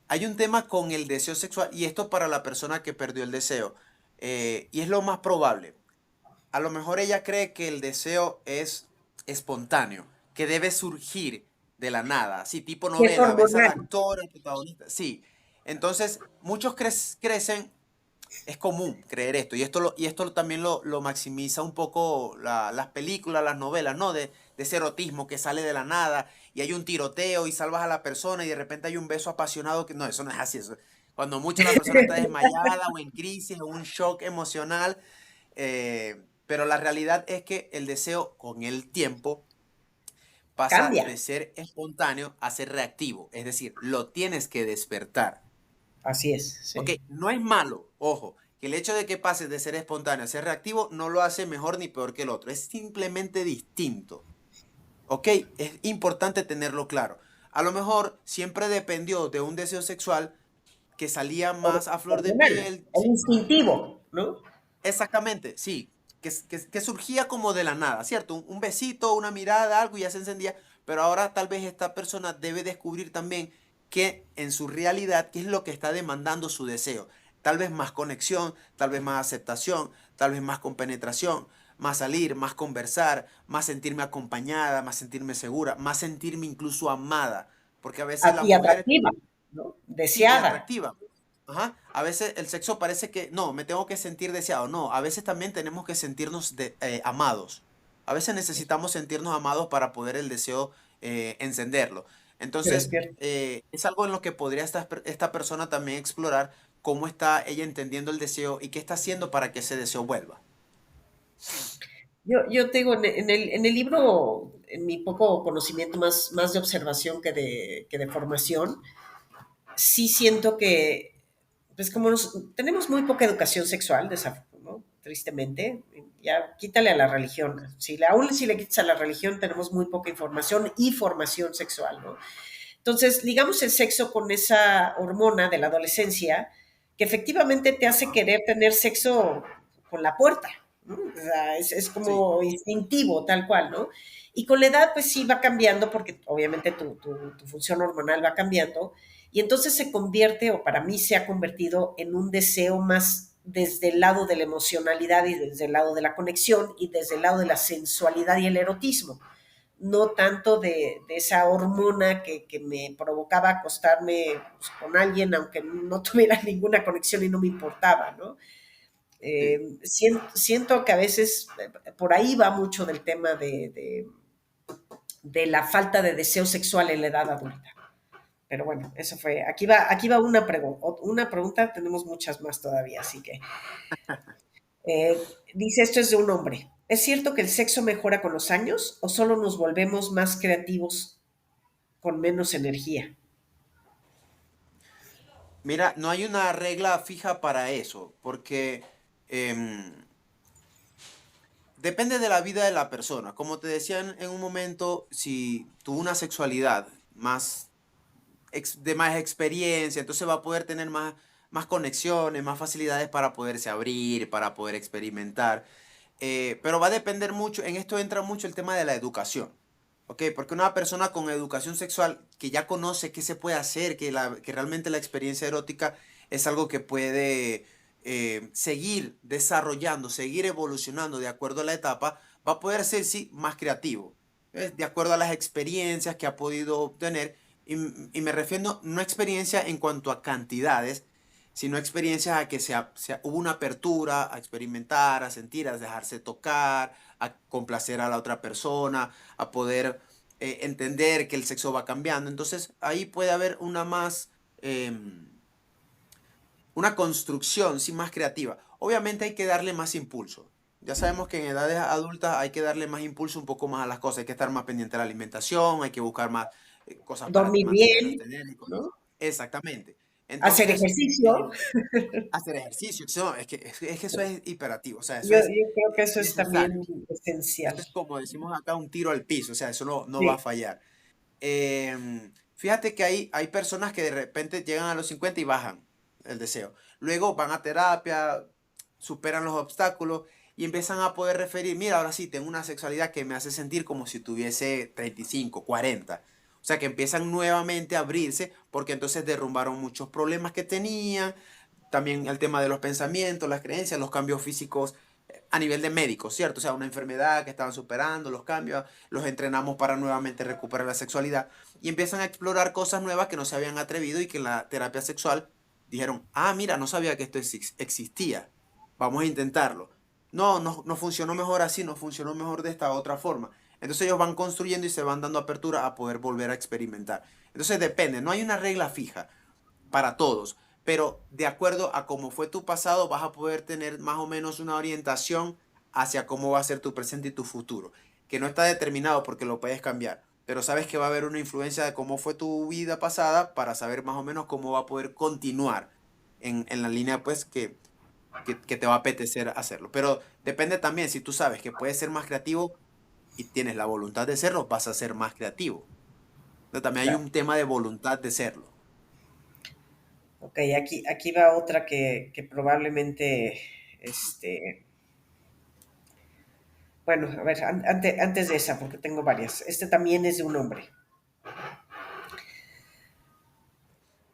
Hay un tema con el deseo sexual y esto para la persona que perdió el deseo. Y es lo más probable. A lo mejor ella cree que el deseo es espontáneo, que debe surgir de la nada, así tipo Y es novela, ves al hormonal. actor, el protagonista, sí. Entonces, muchos crecen, es común creer esto, y esto también lo maximiza un poco las películas, las novelas, ¿no? De ese erotismo que sale de la nada, y hay un tiroteo y salvas a la persona, y de repente hay un beso apasionado, que no, eso no es así, eso. Cuando mucho la persona está desmayada o en crisis o un shock emocional, pero la realidad es que el deseo con el tiempo pasa Cambia. de ser espontáneo a ser reactivo, es decir, lo tienes que despertar. Así es, Ok, sí. no es malo, ojo, que el hecho de que pases de ser espontáneo a ser reactivo no lo hace mejor ni peor que el otro, es simplemente distinto. Ok, es importante tenerlo claro. A lo mejor siempre dependió de un deseo sexual que salía más a flor de Hormonal, piel. o instintivo, ¿no? Exactamente, sí, que surgía como de la nada, ¿cierto? Un besito, una mirada, algo y ya se encendía, pero ahora tal vez esta persona debe descubrir también que en su realidad, qué es lo que está demandando su deseo. Tal vez más conexión, tal vez más aceptación, tal vez más compenetración, más salir, más conversar, más sentirme acompañada, más sentirme segura, más sentirme incluso amada, porque a veces la Y mujer, atractiva, ¿no? sí, y Deseada. atractiva. Ajá. A veces el sexo parece que no, me tengo que sentir deseado. No, a veces también tenemos que sentirnos amados. A veces necesitamos sentirnos amados para poder el deseo encenderlo. Se Entonces, despierta. es algo en lo que podría esta persona también explorar cómo está ella entendiendo el deseo y qué está haciendo para que ese deseo vuelva. Yo te digo, en el libro, en mi poco conocimiento más de observación que de formación, sí siento que, pues como tenemos muy poca educación sexual, ¿no? Tristemente, ya quítale a la religión. Aún si le quitas a la religión, tenemos muy poca información y formación sexual, ¿no? Entonces, ligamos el sexo con esa hormona de la adolescencia que efectivamente te hace querer tener sexo con la puerta, ¿no? O sea, es Sí. como instintivo, tal cual, ¿no? Y con la edad, pues sí va cambiando, porque obviamente tu función hormonal va cambiando, y entonces se convierte, o para mí se ha convertido en un deseo más desde el lado de la emocionalidad y desde el lado de la conexión y desde el lado de la sensualidad y el erotismo, no tanto de esa hormona que me provocaba acostarme pues, con alguien, aunque no tuviera ninguna conexión y no me importaba, ¿no? Sí. Siento que a veces por ahí va mucho del tema de la falta de deseo sexual en la edad adulta. Pero bueno, eso fue. Aquí va una pregunta, tenemos muchas más todavía, así que dice, esto es de un hombre. ¿Es cierto que el sexo mejora con los años o solo nos volvemos más creativos con menos energía? Mira, no hay una regla fija para eso, porque em, depende de la vida de la persona. Como te decía en un momento, si tuvo una sexualidad más de más experiencia, entonces va a poder tener más conexiones, más facilidades para poderse abrir, para poder experimentar. Pero va a depender mucho, en esto entra mucho el tema de la educación. ¿Ok? Porque una persona con educación sexual que ya conoce qué se puede hacer, que realmente la experiencia erótica es algo que puede seguir desarrollando, seguir evolucionando de acuerdo a la etapa, va a poder ser, sí, más creativo, de acuerdo a las experiencias que ha podido obtener. Y me refiero no a experiencia en cuanto a cantidades, sino experiencias a que hubo una apertura a experimentar, a sentir, a dejarse tocar, a complacer a la otra persona, a poder entender que el sexo va cambiando. Entonces ahí puede haber una construcción sí, más creativa. Obviamente hay que darle más impulso. Ya sabemos que en edades adultas hay que darle más impulso un poco más a las cosas. Hay que estar más pendiente de la alimentación, hay que buscar más cosas para Dormir mantenerlos bien, tener. ¿no? Exactamente. Hacer Entonces, ejercicio. hacer ejercicio, no, es que eso es hiperactivo, o sea, eso Yo es creo que eso es necesario. también esencial. Eso es como decimos acá, un tiro al piso, o sea, eso no va a Sí, fallar. Fíjate que hay personas que de repente llegan a los 50 y bajan el deseo. Luego van a terapia, superan los obstáculos y empiezan a poder referir, mira, ahora sí, tengo una sexualidad que me hace sentir como si tuviese 35, 40. O sea, que empiezan nuevamente a abrirse porque entonces derrumbaron muchos problemas que tenían. También el tema de los pensamientos, las creencias, los cambios físicos a nivel de médicos, ¿cierto? O sea, una enfermedad que estaban superando, los cambios, los entrenamos para nuevamente recuperar la sexualidad y empiezan a explorar cosas nuevas que no se habían atrevido y que en la terapia sexual dijeron, ah, mira, no sabía que esto existía, vamos a intentarlo. No funcionó mejor así, no funcionó mejor de esta otra forma. Entonces ellos van construyendo y se van dando apertura a poder volver a experimentar. Entonces depende, no hay una regla fija para todos, pero de acuerdo a cómo fue tu pasado vas a poder tener más o menos una orientación hacia cómo va a ser tu presente y tu futuro, que no está determinado porque lo puedes cambiar, pero sabes que va a haber una influencia de cómo fue tu vida pasada para saber más o menos cómo va a poder continuar en la línea pues que te va a apetecer hacerlo. Pero depende también, si tú sabes que puedes ser más creativo y tienes la voluntad de serlo, vas a ser más creativo. Pero también hay claro. un tema de voluntad de serlo. Ok, aquí va otra que probablemente, bueno, a ver, antes de esa, porque tengo varias. Este también es de un hombre.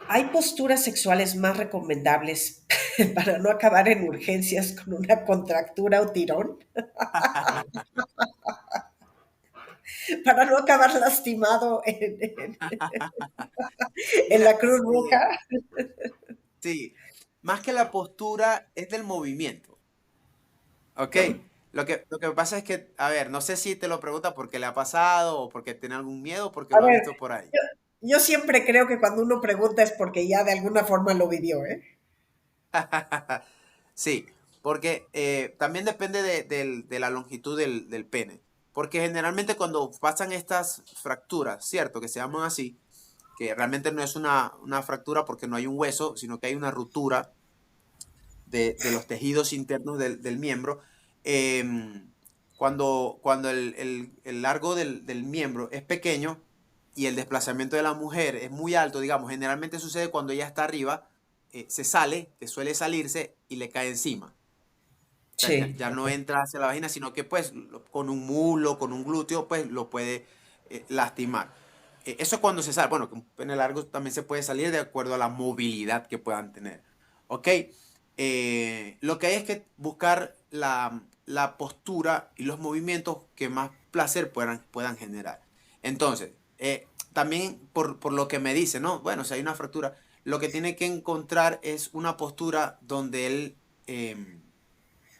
¿Hay posturas sexuales más recomendables para no acabar en urgencias con una contractura o tirón? Para no acabar lastimado en la Cruz Sí, Roja. sí, más que la postura es del movimiento, ¿ok? Lo que pasa es que, a ver, no sé si te lo pregunta porque le ha pasado o porque tiene algún miedo o porque A lo ha ver, visto por ahí. yo, yo siempre creo que cuando uno pregunta es porque ya de alguna forma lo vivió, ¿eh? Sí, porque también depende de la longitud del pene. Porque generalmente cuando pasan estas fracturas, ¿cierto? Que se llaman así, que realmente no es una fractura porque no hay un hueso, sino que hay una ruptura de los tejidos internos del miembro, cuando el largo del miembro es pequeño y el desplazamiento de la mujer es muy alto, digamos, generalmente sucede cuando ella está arriba, se sale, que suele salirse y le cae encima. O sea, ya, Sí, ya no ok. entra hacia la vagina, sino que pues con un mulo, con un glúteo, pues lo puede lastimar. Eso es cuando se sale. Bueno, que un pene largo también se puede salir de acuerdo a la movilidad que puedan tener. ¿Ok? Lo que hay es que buscar la postura y los movimientos que más placer puedan generar. Entonces, también por lo que me dice, ¿no? Bueno, si hay una fractura, lo que tiene que encontrar es una postura donde él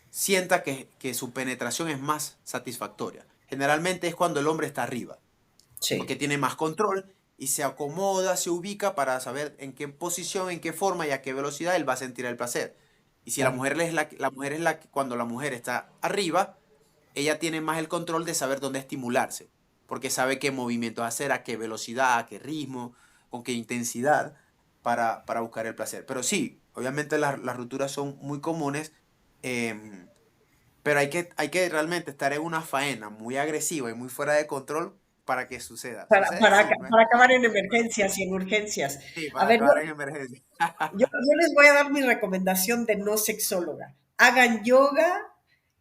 sienta que su penetración es más satisfactoria. Generalmente es cuando el hombre está arriba, porque Sí, tiene más control y se acomoda, se ubica para saber en qué posición, en qué forma y a qué velocidad él va a sentir el placer. Y si claro. la mujer es cuando la mujer está arriba, ella tiene más el control de saber dónde estimularse, porque sabe qué movimientos hacer, a qué velocidad, a qué ritmo, con qué intensidad para buscar el placer. Pero sí, obviamente las rupturas son muy comunes, pero hay que realmente estar en una faena muy agresiva y muy fuera de control para que suceda. Para, ¿Sucede? para, Sí, para acabar en emergencias y en urgencias. sí, A para ver, acabar en emergencia. yo les voy a dar mi recomendación de no sexóloga. Hagan yoga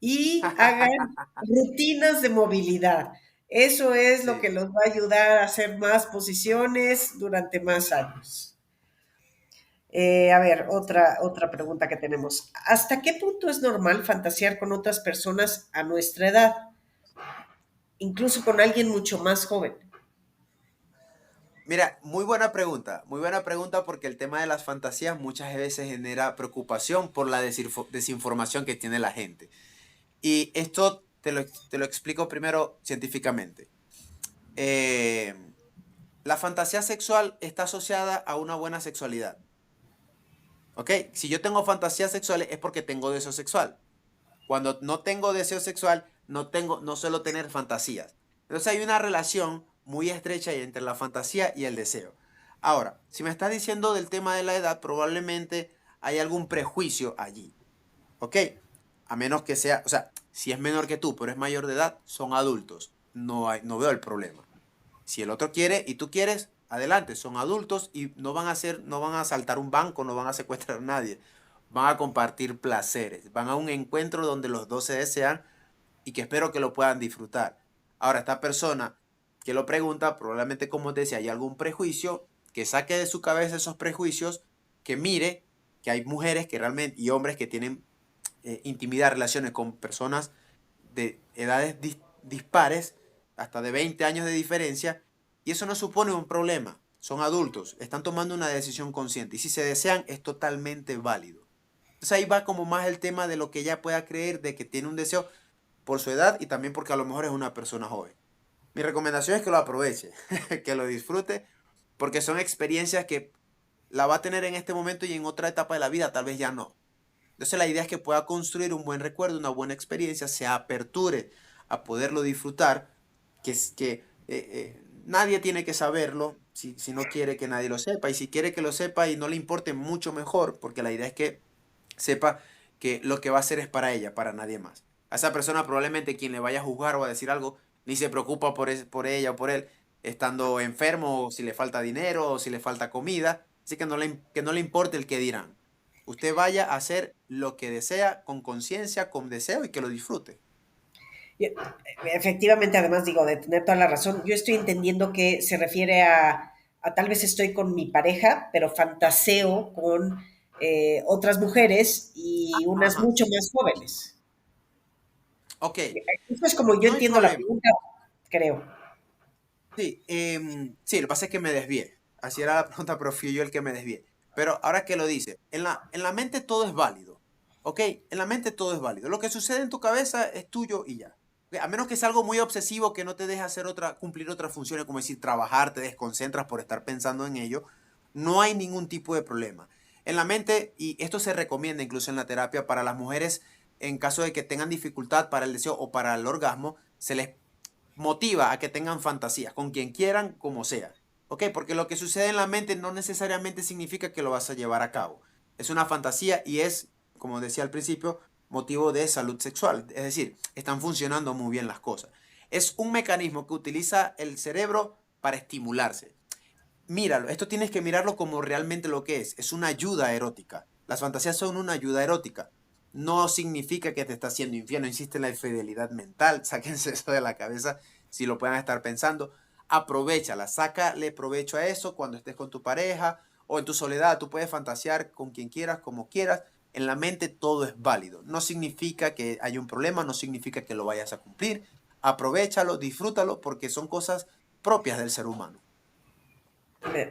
y hagan rutinas de movilidad. Eso es lo que Sí. los va a ayudar a hacer más posiciones durante más años. A ver, otra pregunta que tenemos. ¿Hasta qué punto es normal fantasear con otras personas a nuestra edad, incluso con alguien mucho más joven? Mira, muy buena pregunta porque el tema de las fantasías muchas veces genera preocupación por la desinformación que tiene la gente. Y esto te lo explico primero científicamente. Eh, la fantasía sexual está asociada a una buena sexualidad. ¿Ok? Si yo tengo fantasías sexuales es porque tengo deseo sexual. Cuando no tengo deseo sexual, no suelo tener fantasías. Entonces hay una relación muy estrecha entre la fantasía y el deseo. Ahora, si me estás diciendo del tema de la edad, probablemente hay algún prejuicio allí. ¿Ok? A menos que sea, o sea, si es menor que tú, pero es mayor de edad, son adultos. No veo el problema. Si el otro quiere y tú quieres, adelante, son adultos y no van a asaltar un banco, no van a secuestrar a nadie. Van a compartir placeres, van a un encuentro donde los dos se desean y que espero que lo puedan disfrutar. Ahora, esta persona que lo pregunta, probablemente como te decía, hay algún prejuicio, que saque de su cabeza esos prejuicios, que mire que hay mujeres que realmente y hombres que tienen intimidad, relaciones con personas de edades dispares, hasta de 20 años de diferencia, y eso no supone un problema. Son adultos, están tomando una decisión consciente, y si se desean es totalmente válido. Entonces ahí va como más el tema de lo que ella pueda creer de que tiene un deseo por su edad y también porque a lo mejor es una persona joven. Mi recomendación es que lo aproveche, que lo disfrute, porque son experiencias que la va a tener en este momento y en otra etapa de la vida tal vez ya no. Entonces la idea es que pueda construir un buen recuerdo, una buena experiencia, se aperture a poderlo disfrutar, que nadie tiene que saberlo si no quiere que nadie lo sepa, y si quiere que lo sepa y no le importe mucho mejor, porque la idea es que sepa que lo que va a hacer es para ella, para nadie más. A esa persona probablemente quien le vaya a juzgar o a decir algo, ni se preocupa por ella o por él, estando enfermo, o si le falta dinero, o si le falta comida, así que no le importe el que dirán. Usted vaya a hacer lo que desea con conciencia, con deseo y que lo disfrute. Efectivamente, además digo, de tener toda la razón, yo estoy entendiendo que se refiere a tal vez estoy con mi pareja, pero fantaseo con otras mujeres y unas Ajá. mucho más jóvenes. Ok, Eso es como yo no hay entiendo la problema. pregunta, creo. Sí, sí, lo que pasa es que me desvié. Así era la pregunta, pero fui yo el que me desvié. Pero ahora que lo dice, en la mente todo es válido. ¿Ok? En la mente todo es válido. Lo que sucede en tu cabeza es tuyo y ya. ¿Ok? A menos que sea algo muy obsesivo que no te deje hacer cumplir otras funciones, como decir, trabajar, te desconcentras por estar pensando en ello, no hay ningún tipo de problema. En la mente, y esto se recomienda incluso en la terapia para las mujeres, en caso de que tengan dificultad para el deseo o para el orgasmo, se les motiva a que tengan fantasías, con quien quieran, como sea. ¿Ok? Porque lo que sucede en la mente no necesariamente significa que lo vas a llevar a cabo. Es una fantasía y es, como decía al principio, motivo de salud sexual. Es decir, están funcionando muy bien las cosas. Es un mecanismo que utiliza el cerebro para estimularse. Míralo, esto tienes que mirarlo como realmente lo que es. Es una ayuda erótica. Las fantasías son una ayuda erótica. No significa que te está haciendo infiel, no existe la infidelidad mental. Sáquense eso de la cabeza si lo puedan estar pensando. Aprovechala, sácale provecho a eso cuando estés con tu pareja o en tu soledad. Tú puedes fantasear con quien quieras, como quieras. En la mente todo es válido. No significa que haya un problema, no significa que lo vayas a cumplir. Aprovechalo, disfrútalo, porque son cosas propias del ser humano.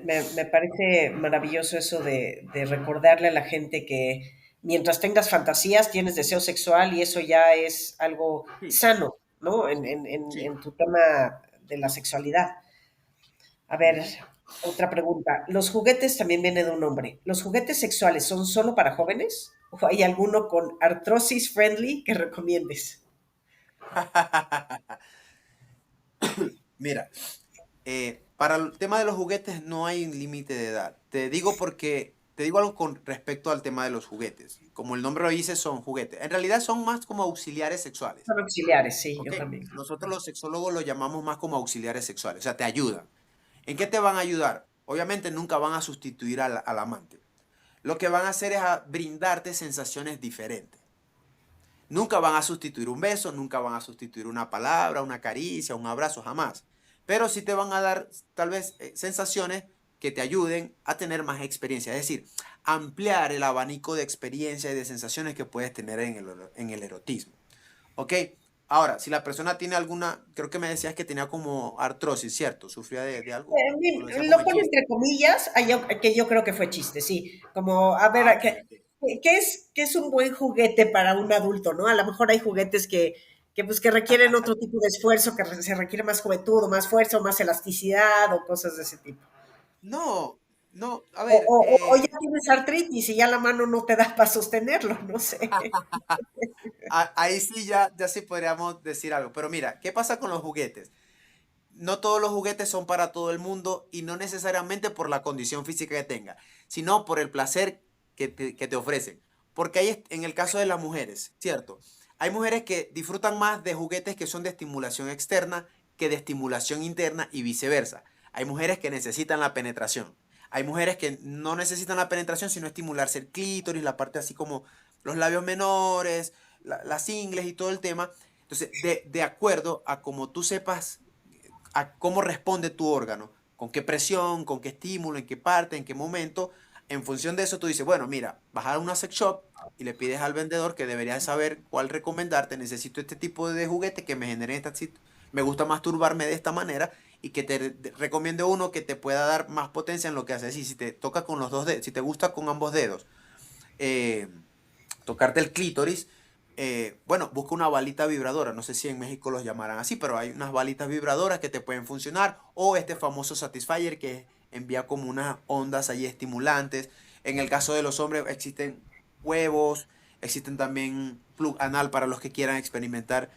Me parece maravilloso eso de recordarle a la gente que mientras tengas fantasías, tienes deseo sexual y eso ya es algo Sí, sano, ¿no? sí. En tu tema de la sexualidad. A ver, Ujú. otra pregunta. ¿Los juguetes también viene de un hombre? ¿Los juguetes sexuales son solo para jóvenes? ¿O hay alguno con artrosis friendly que recomiendes? Mira, para el tema de los juguetes no hay un límite de edad. Te digo porque te digo algo con respecto al tema de los juguetes. Como el nombre lo dice, son juguetes. En realidad son más como auxiliares sexuales. Son auxiliares, sí, ¿Ok? yo también. Nosotros los sexólogos lo llamamos más como auxiliares sexuales. O sea, te ayudan. ¿En qué te van a ayudar? Obviamente nunca van a sustituir al amante. Lo que van a hacer es a brindarte sensaciones diferentes. Nunca van a sustituir un beso, nunca van a sustituir una palabra, una caricia, un abrazo, jamás. Pero sí te van a dar tal vez sensaciones que te ayuden a tener más experiencia. Es decir, ampliar el abanico de experiencia y de sensaciones que puedes tener en el erotismo. ¿Ok? Ahora, si la persona tiene alguna, creo que me decías que tenía como artrosis, ¿cierto? ¿Sufría de algo? ¿O lo decía como Lo en pone chiste? entre comillas, que yo creo que fue chiste, sí. Como, a ver, Ah, ok, ok. qué es un buen juguete para un adulto, ¿no? A lo mejor hay juguetes pues, que requieren otro tipo de esfuerzo, se requiere más juventud, o más fuerza, o más elasticidad, o cosas de ese tipo. No, no, a ver, O ya tienes artritis y ya la mano no te da para sostenerlo, no sé. ahí sí ya sí podríamos decir algo. Pero mira, ¿qué pasa con los juguetes? No todos los juguetes son para todo el mundo y no necesariamente por la condición física que tenga, sino por el placer que te ofrecen. Porque hay, en el caso de las mujeres, ¿cierto? Hay mujeres que disfrutan más de juguetes que son de estimulación externa que de estimulación interna y viceversa. Hay mujeres que necesitan la penetración. Hay mujeres que no necesitan la penetración, sino estimularse el clítoris, la parte así como los labios menores, las ingles y todo el tema. Entonces, de acuerdo a como tú sepas a cómo responde tu órgano, con qué presión, con qué estímulo, en qué parte, en qué momento. En función de eso tú dices, bueno, mira, vas a una sex shop y le pides al vendedor que debería saber cuál recomendarte. Necesito este tipo de juguete que me genere me gusta masturbarme de esta manera y que te recomiende uno que te pueda dar más potencia en lo que haces. Y si te toca con los dos dedos, si te gusta con ambos dedos, eh, tocarte el clítoris, bueno, busca una balita vibradora. No sé si en México los llamarán así, pero hay unas balitas vibradoras que te pueden funcionar. O este famoso Satisfyer que envía como unas ondas ahí estimulantes. En el caso de los hombres existen huevos, existen también plug anal para los que quieran experimentar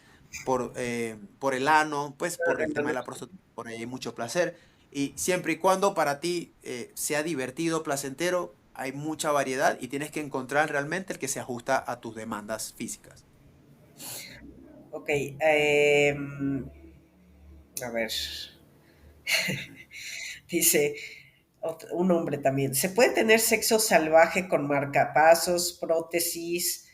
por el ano, pues por el tema de la próstata, por ahí hay mucho placer. Y siempre y cuando para ti sea divertido, placentero, hay mucha variedad y tienes que encontrar realmente el que se ajusta a tus demandas físicas. Ok, a ver, dice un hombre también. ¿Se puede tener sexo salvaje con marcapasos, prótesis,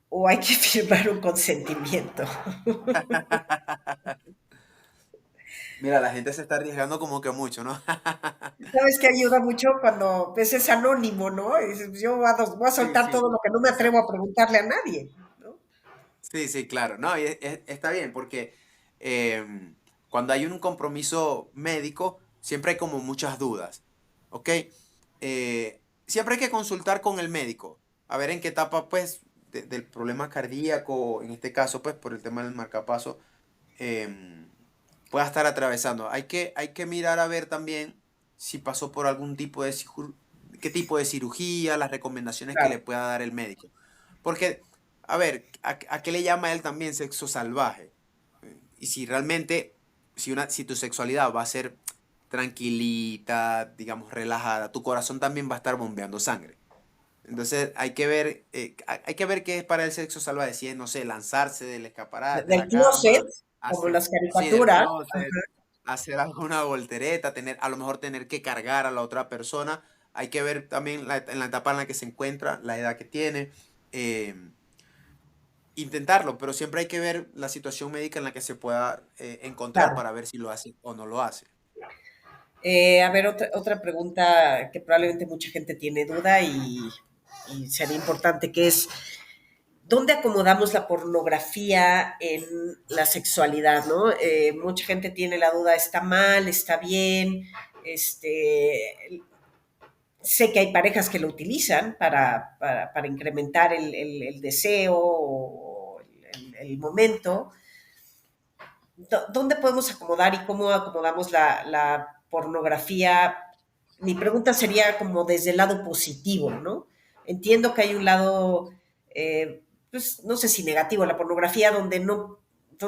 o hay que firmar un consentimiento? Mira, la gente se está arriesgando como que mucho, ¿no? Sabes que ayuda mucho cuando pues, es anónimo, ¿no? Y dices, pues, yo voy a Sí, soltar todo sí, lo que no me atrevo a exacto. preguntarle a nadie, ¿no? Sí, sí, claro. No, y está bien porque cuando hay un compromiso médico, siempre hay como muchas dudas, ¿ok? Siempre hay que consultar con el médico, a ver en qué etapa, pues, del problema cardíaco, en este caso, pues, por el tema del marcapaso, em, pueda estar atravesando. Hay que mirar a ver también si pasó por algún tipo de, qué tipo de cirugía, las recomendaciones que Claro, le pueda dar el médico. Porque, a ver, a qué le llama él también sexo salvaje? Y si realmente, si tu sexualidad va a ser tranquilita, digamos, relajada, tu corazón también va a estar bombeando sangre. Entonces hay que ver qué es para el sexo salvaje, si es, no sé, lanzarse del escaparate, de del la closet, cama, como hacer, las sí, del caricaturas. closet, hacer alguna voltereta, a lo mejor tener que cargar a la otra persona. Hay que ver también en la etapa en la que se encuentra, la edad que tiene, eh, intentarlo, pero siempre hay que ver la situación médica en la que se pueda encontrar Claro. para ver si lo hace o no lo hace. A ver, otra pregunta que probablemente mucha gente tiene duda y sería importante, que es, ¿dónde acomodamos la pornografía en la sexualidad, no? Mucha gente tiene la duda, ¿está mal, está bien? Sé que hay parejas que lo utilizan para incrementar el deseo o el momento. ¿Dónde podemos acomodar y cómo acomodamos la pornografía? Mi pregunta sería como desde el lado positivo, ¿no? Entiendo que hay un lado, pues no sé si negativo, la pornografía, donde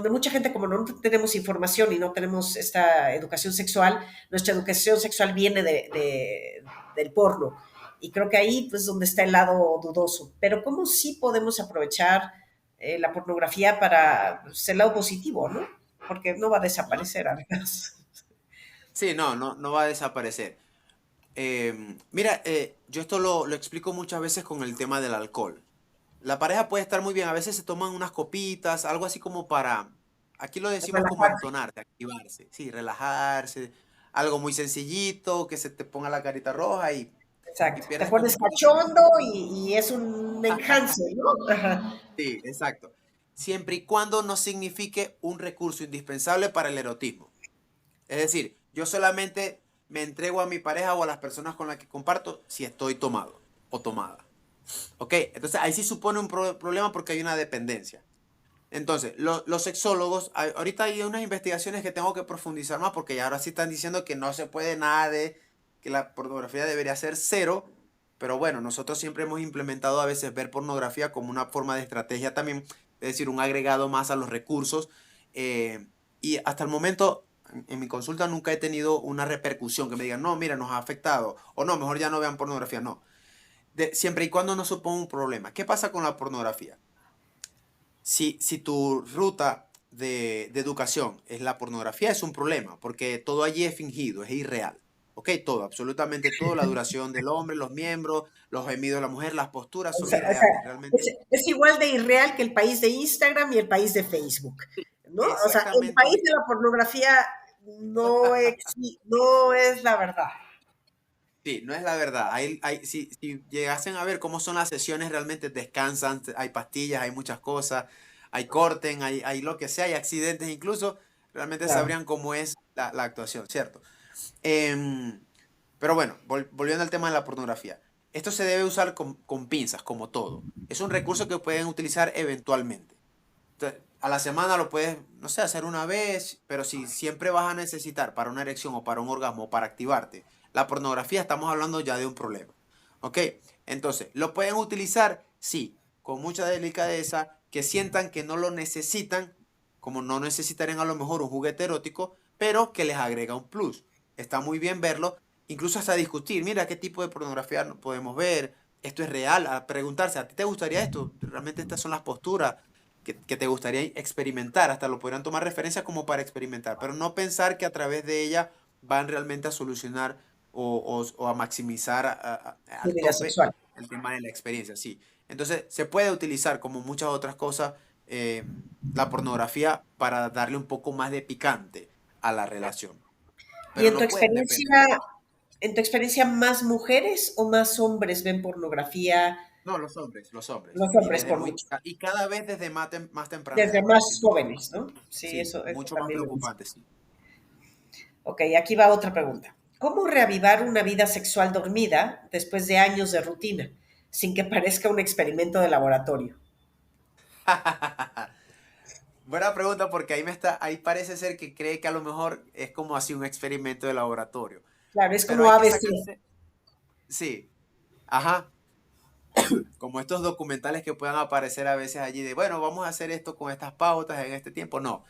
mucha gente, como no tenemos información y no tenemos esta educación sexual, nuestra educación sexual viene del porno. Y creo que ahí pues donde está el lado dudoso. Pero ¿cómo sí podemos aprovechar la pornografía para pues, el lado positivo, ¿no? Porque no va a Ajá. desaparecer además. Sí, no va a desaparecer. Mira, yo esto lo explico muchas veces con el tema del alcohol. La pareja puede estar muy bien, a veces se toman unas copitas, algo así como para, aquí lo decimos como Relajarse. entonarte, activarse, sí, relajarse, algo muy sencillito, que se te ponga la carita roja y Exacto. Te pierdes como pones un poquito el cachondo control. y es un enjance, ¿no? Ajá. Sí, exacto. Siempre y cuando no signifique un recurso indispensable para el erotismo. Es decir, yo solamente me entrego a mi pareja o a las personas con las que comparto si estoy tomado o tomada. ¿Ok? Entonces ahí sí supone un problema porque hay una dependencia. Entonces, los sexólogos, ahorita hay unas investigaciones que tengo que profundizar más porque ya ahora sí están diciendo que no se puede nada de que la pornografía debería ser cero, pero bueno, nosotros siempre hemos implementado a veces ver pornografía como una forma de estrategia también, es decir, un agregado más a los recursos. Y hasta el momento, en mi consulta nunca he tenido una repercusión que me digan, no, mira, nos ha afectado, o no, mejor ya no vean pornografía, no. Siempre y cuando no suponga un problema. ¿Qué pasa con la pornografía? Si tu ruta de educación es la pornografía, es un problema, porque todo allí es fingido, es irreal. ¿Ok? Todo, absolutamente todo, la duración del hombre, los miembros, los gemidos de la mujer, las posturas son O sea, irreales, realmente. es igual de irreal que el país de Instagram y el país de Facebook, ¿no? O sea, el Exactamente. país de la pornografía no es la verdad. Sí, no es la verdad. Si llegasen a ver cómo son las sesiones, realmente descansan, hay pastillas, hay muchas cosas, hay corten, hay lo que sea, hay accidentes incluso, realmente Claro. sabrían cómo es la actuación, ¿cierto? Em, pero bueno, volviendo al tema de la pornografía. Esto se debe usar con pinzas, como todo. Es un recurso que pueden utilizar eventualmente. Entonces, a la semana lo puedes, no sé, hacer una vez, pero si siempre vas a necesitar para una erección o para un orgasmo o para activarte la pornografía, estamos hablando ya de un problema. ¿Ok? Entonces, ¿lo pueden utilizar? Sí, con mucha delicadeza, que sientan que no lo necesitan, como no necesitarían a lo mejor un juguete erótico, pero que les agrega un plus. Está muy bien verlo, incluso hasta discutir, mira qué tipo de pornografía podemos ver, esto es real, a preguntarse, ¿a ti te gustaría esto? Realmente estas son las posturas que te gustaría experimentar, hasta lo podrían tomar referencia como para experimentar, pero no pensar que a través de ella van realmente a solucionar o a maximizar Tu al vida tope sexual. el tema de la experiencia, sí. Entonces, se puede utilizar como muchas otras cosas eh, la pornografía para darle un poco más de picante a la relación, Y pero no puede depender. en tu experiencia, ¿más mujeres o más hombres ven pornografía? No, los hombres, Los y hombres desde por muy, mucho. y cada vez desde más temprana Desde edad, más sin duda alguna. jóvenes, ¿no? Sí, Sí, eso mucho más también lo dice. preocupante, sí. Ok, aquí va otra pregunta. ¿Cómo reavivar una vida sexual dormida después de años de rutina, sin que parezca un experimento de laboratorio? Buena pregunta porque ahí parece ser que cree que a lo mejor es como así un experimento de laboratorio. Claro, es Pero como hay que ABC. sacarse, sí, ajá, como estos documentales que puedan aparecer a veces allí de, bueno, vamos a hacer esto con estas pautas en este tiempo. No,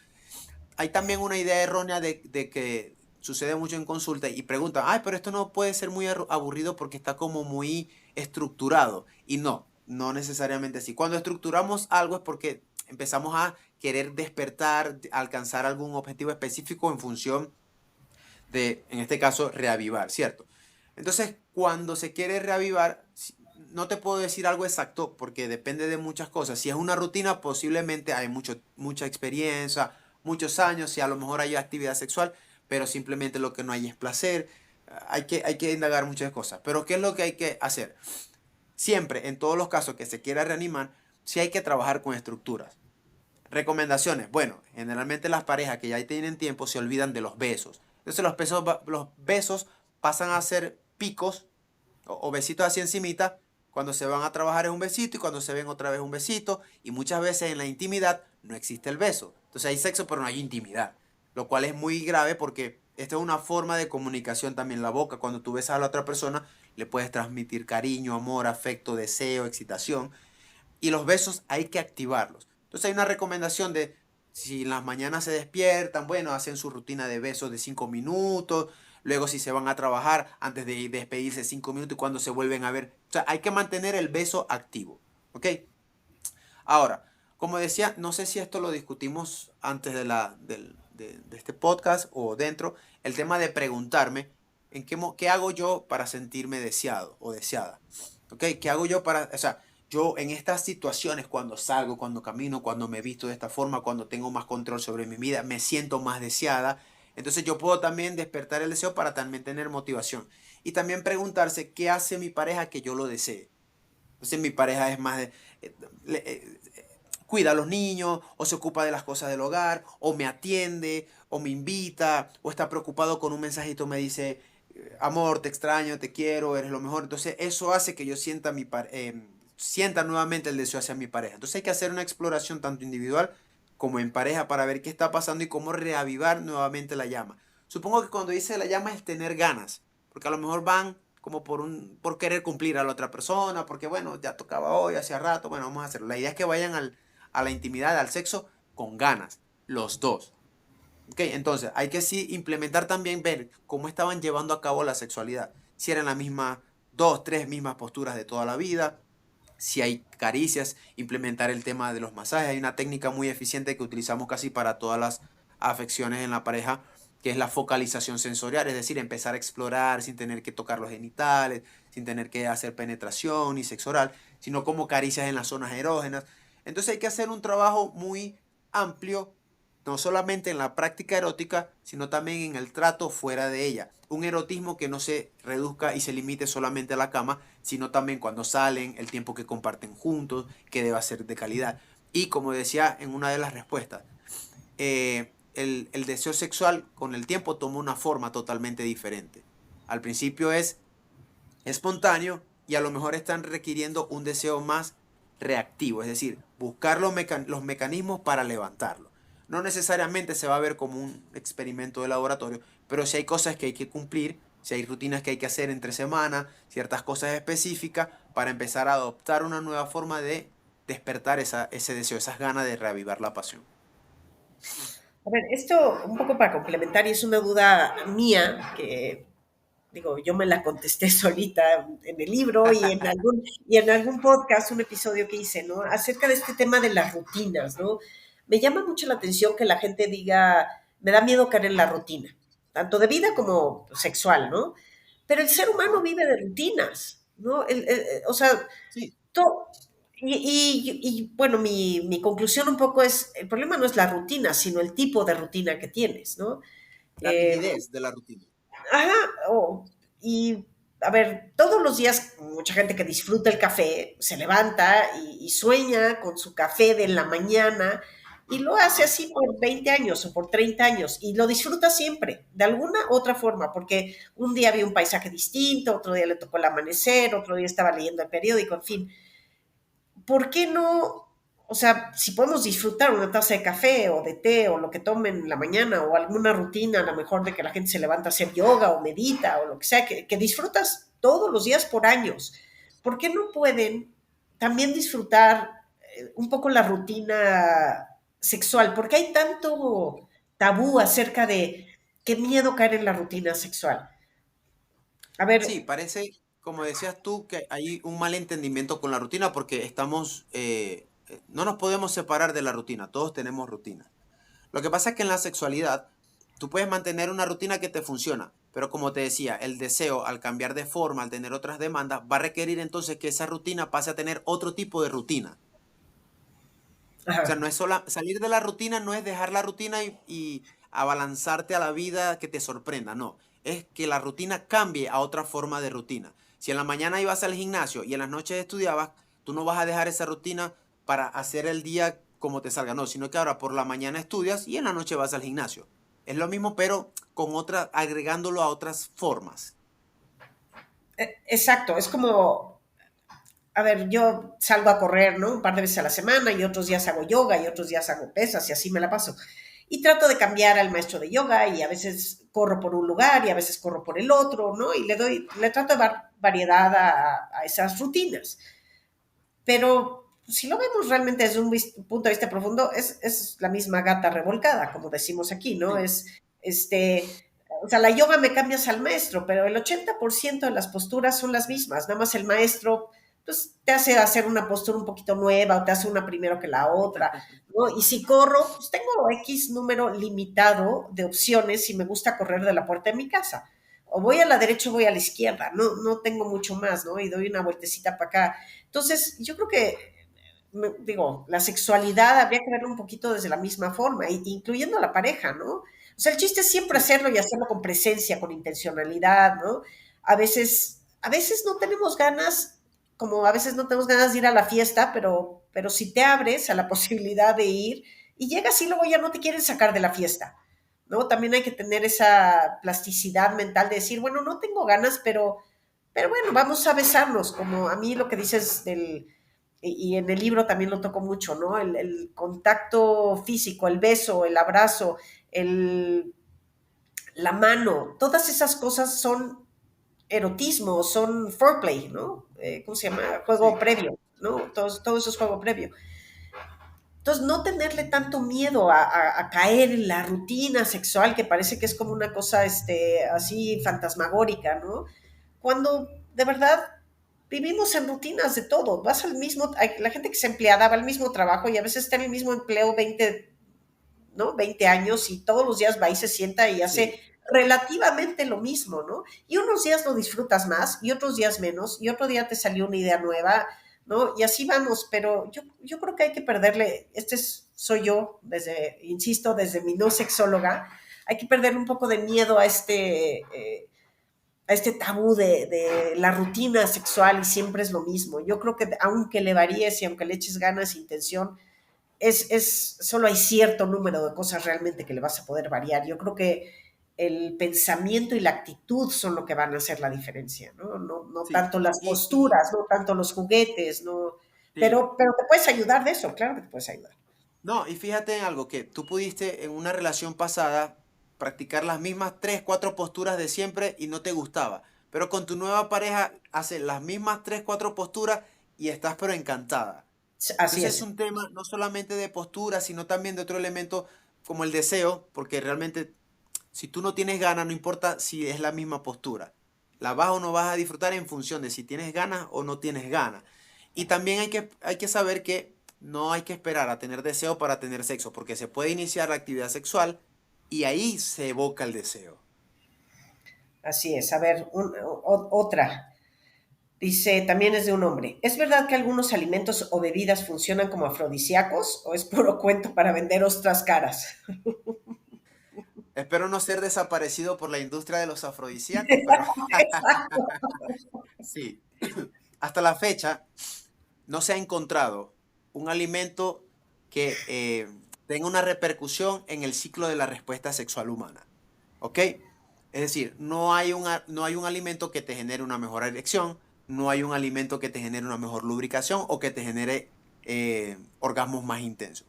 hay también una idea errónea de que sucede mucho en consulta y preguntan, ay, pero esto no puede ser muy aburrido porque está como muy estructurado. Y no necesariamente así. Cuando estructuramos algo es porque empezamos a querer despertar, alcanzar algún objetivo específico en función de, en este caso, reavivar, ¿cierto? Entonces, cuando se quiere reavivar, no te puedo decir algo exacto porque depende de muchas cosas. Si es una rutina, posiblemente hay mucha experiencia, muchos años, si a lo mejor hay actividad sexual, pero simplemente lo que no hay es placer. Hay que indagar muchas cosas. Pero ¿qué es lo que hay que hacer? Siempre, en todos los casos que se quiera reanimar, sí hay que trabajar con estructuras. Recomendaciones. Bueno, generalmente las parejas que ya tienen tiempo se olvidan de los besos. Entonces los besos pasan a ser picos o besitos así encimita. Cuando se van a trabajar es un besito y cuando se ven otra vez un besito. Y muchas veces en la intimidad no existe el beso. Entonces hay sexo pero no hay intimidad. Lo cual es muy grave porque esta es una forma de comunicación también. La boca, cuando tú besas a la otra persona, le puedes transmitir cariño, amor, afecto, deseo, excitación. Y los besos hay que activarlos. Entonces hay una recomendación de si en las mañanas se despiertan, bueno, hacen su rutina de besos de 5 minutos, luego si se van a trabajar, antes de despedirse 5 minutos y cuando se vuelven a ver. O sea, hay que mantener el beso activo, ¿ok? Ahora, como decía, no sé si esto lo discutimos antes de este podcast o dentro, el tema de preguntarme qué hago yo para sentirme deseado o deseada. ¿Ok? ¿Qué hago yo para, o sea, yo en estas situaciones, cuando salgo, cuando camino, cuando me visto de esta forma, cuando tengo más control sobre mi vida, me siento más deseada. Entonces yo puedo también despertar el deseo para también tener motivación. Y también preguntarse qué hace mi pareja que yo lo desee. Entonces mi pareja es más de, eh, cuida a los niños, o se ocupa de las cosas del hogar, o me atiende, o me invita, o está preocupado con un mensajito, me dice, amor, te extraño, te quiero, eres lo mejor. Entonces eso hace que yo sienta nuevamente el deseo hacia mi pareja. Entonces hay que hacer una exploración tanto individual como en pareja para ver qué está pasando y cómo reavivar nuevamente la llama. Supongo que cuando dice la llama es tener ganas, porque a lo mejor van como por querer cumplir a la otra persona, porque bueno, ya tocaba hoy, hacía rato, bueno, vamos a hacerlo. La idea es que vayan a la intimidad, al sexo, con ganas, los dos. Ok, entonces hay que sí implementar también, ver cómo estaban llevando a cabo la sexualidad. Si eran las mismas, dos, tres mismas posturas de toda la vida, si hay caricias, implementar el tema de los masajes. Hay una técnica muy eficiente que utilizamos casi para todas las afecciones en la pareja, que es la focalización sensorial, es decir, empezar a explorar sin tener que tocar los genitales, sin tener que hacer penetración ni sexo oral, sino como caricias en las zonas erógenas. Entonces hay que hacer un trabajo muy amplio, no solamente en la práctica erótica, sino también en el trato fuera de ella. Un erotismo que no se reduzca y se limite solamente a la cama, sino también cuando salen, el tiempo que comparten juntos, que deba ser de calidad. Y como decía en una de las respuestas, el deseo sexual con el tiempo toma una forma totalmente diferente. Al principio es espontáneo y a lo mejor están requiriendo un deseo más reactivo, es decir, buscar los mecanismos para levantarlo. No necesariamente se va a ver como un experimento de laboratorio, pero si hay cosas que hay que cumplir, si hay rutinas que hay que hacer entre semanas, ciertas cosas específicas para empezar a adoptar una nueva forma de despertar ese deseo, esas ganas de reavivar la pasión. A ver, esto un poco para complementar, y es una duda mía que, digo, yo me la contesté solita en el libro y en algún podcast, un episodio que hice, ¿no? Acerca de este tema de las rutinas, ¿no? Me llama mucho la atención que la gente diga, me da miedo caer en la rutina, tanto de vida como sexual, ¿no? Pero el ser humano vive de rutinas, ¿no? O sea, Sí, to- bueno, mi conclusión un poco es, el problema no es la rutina, sino el tipo de rutina que tienes, ¿no? la Eh, rigidez de la rutina. ajá, y a ver, todos los días mucha gente que disfruta el café se levanta y sueña con su café de la mañana y lo hace Ajá. así por 20 años o por 30 años y lo disfruta siempre, de alguna otra forma, porque un día vio un paisaje distinto, otro día le tocó el amanecer, otro día estaba leyendo el periódico, en fin. ¿Por qué no? O sea, si podemos disfrutar una taza de café o de té o lo que tomen en la mañana o alguna rutina, a lo mejor de que la gente se levanta a hacer yoga o medita o lo que sea, que disfrutas todos los días por años, ¿por qué no pueden también disfrutar un poco la rutina sexual? Porque hay tanto tabú acerca de qué miedo caer en la rutina sexual. A ver, Sí, parece, como decías tú, que hay un mal entendimiento con la rutina porque no nos podemos separar de la rutina, todos tenemos rutina. Lo que pasa es que en la sexualidad tú puedes mantener una rutina que te funciona, pero como te decía, el deseo al cambiar de forma, al tener otras demandas, va a requerir entonces que esa rutina pase a tener otro tipo de rutina. O sea, ajá, no es sola, salir de la rutina no es dejar la rutina y abalanzarte a la vida que te sorprenda, no. Es que la rutina cambie a otra forma de rutina. Si en la mañana ibas al gimnasio y en las noches estudiabas, tú no vas a dejar esa rutina para hacer el día como te salga, no, sino que ahora por la mañana estudias y en la noche vas al gimnasio. Es lo mismo, pero con otra, agregándolo a otras formas. exacto, es como a ver, yo salgo a correr, ¿no? Un par de veces a la semana y otros días hago yoga y otros días hago pesas y así me la paso. Y trato de cambiar al maestro de yoga y a veces corro por un lugar y a veces corro por el otro, ¿no? Y le trato de dar variedad a esas rutinas. Pero si lo vemos realmente desde un punto de vista profundo, es la misma gata revolcada, como decimos aquí, ¿no? Sí. Este, O sea, la yoga me cambias al maestro, pero el 80% de las posturas son las mismas. Nada más el maestro pues, te hace hacer una postura un poquito nueva o te hace una primero que la otra, ¿no? Y si corro, pues tengo X número limitado de opciones si me gusta correr de la puerta de mi casa. O voy a la derecha o voy a la izquierda. No tengo mucho más, ¿no? Y doy una vueltecita para acá. Entonces, yo creo que digo, la sexualidad habría que verlo un poquito desde la misma forma, incluyendo a la pareja, ¿no? O sea, el chiste es siempre Sí, hacerlo y hacerlo con presencia, con intencionalidad, ¿no? A veces no tenemos ganas, como a veces no tenemos ganas de ir a la fiesta, pero si te abres a la posibilidad de ir y llegas y luego ya no te quieren sacar de la fiesta, ¿no? También hay que tener esa plasticidad mental de decir, bueno, no tengo ganas, pero bueno, vamos a besarnos, como a mí lo que dices y en el libro también lo toco mucho, ¿no? El contacto físico, el beso, el abrazo, el, la mano, todas esas cosas son erotismo, son foreplay, ¿no? ¿Cómo se llama? Juego sí, previo, ¿no? Todo eso es juego previo. Entonces, no tenerle tanto miedo a caer en la rutina sexual, que parece que es como una cosa así fantasmagórica, ¿no? Cuando de verdad vivimos en rutinas de todo. Vas al mismo, la gente que es empleada va al mismo trabajo y a veces está en el mismo empleo 20, ¿no? 20 años y todos los días va y se sienta y hace sí, relativamente lo mismo, ¿no? Y unos días lo disfrutas más y otros días menos y otro día te salió una idea nueva, ¿no? Y así vamos, pero yo creo que hay que perderle, soy yo, insisto, desde mi no sexóloga, hay que perderle un poco de miedo a este tabú de la rutina sexual y siempre es lo mismo. Yo creo que aunque le varíes y aunque le eches ganas e intención, solo hay cierto número de cosas realmente que le vas a poder variar. Yo creo que el pensamiento y la actitud son lo que van a hacer la diferencia, ¿no? No sí. tanto las Y posturas, no tanto los juguetes, no. sí. Pero te puedes ayudar de eso, claro que te puedes ayudar. No, y fíjate en algo, que tú pudiste en una relación pasada practicar las mismas tres, cuatro posturas de siempre y no te gustaba. Pero con tu nueva pareja haces las mismas tres, cuatro posturas y estás pero encantada. Así Entonces es es. un tema no solamente de postura, sino también de otro elemento como el deseo, porque realmente si tú no tienes ganas, no importa si es la misma postura. La vas o no vas a disfrutar en función de si tienes ganas o no tienes ganas. Y también hay que saber que no hay que esperar a tener deseo para tener sexo, porque se puede iniciar la actividad sexual y ahí se evoca el deseo. Así es. A ver, otra. Dice, también es de un hombre. ¿Es verdad que algunos alimentos o bebidas funcionan como afrodisíacos o es puro cuento para vender ostras caras? Espero no ser desaparecido por la industria de los afrodisíacos, pero sí. Hasta la fecha no se ha encontrado un alimento que tenga una repercusión en el ciclo de la respuesta sexual humana. ¿Ok? Es decir, no hay un alimento que te genere una mejor erección, no hay un alimento que te genere una mejor lubricación o que te genere orgasmos más intensos.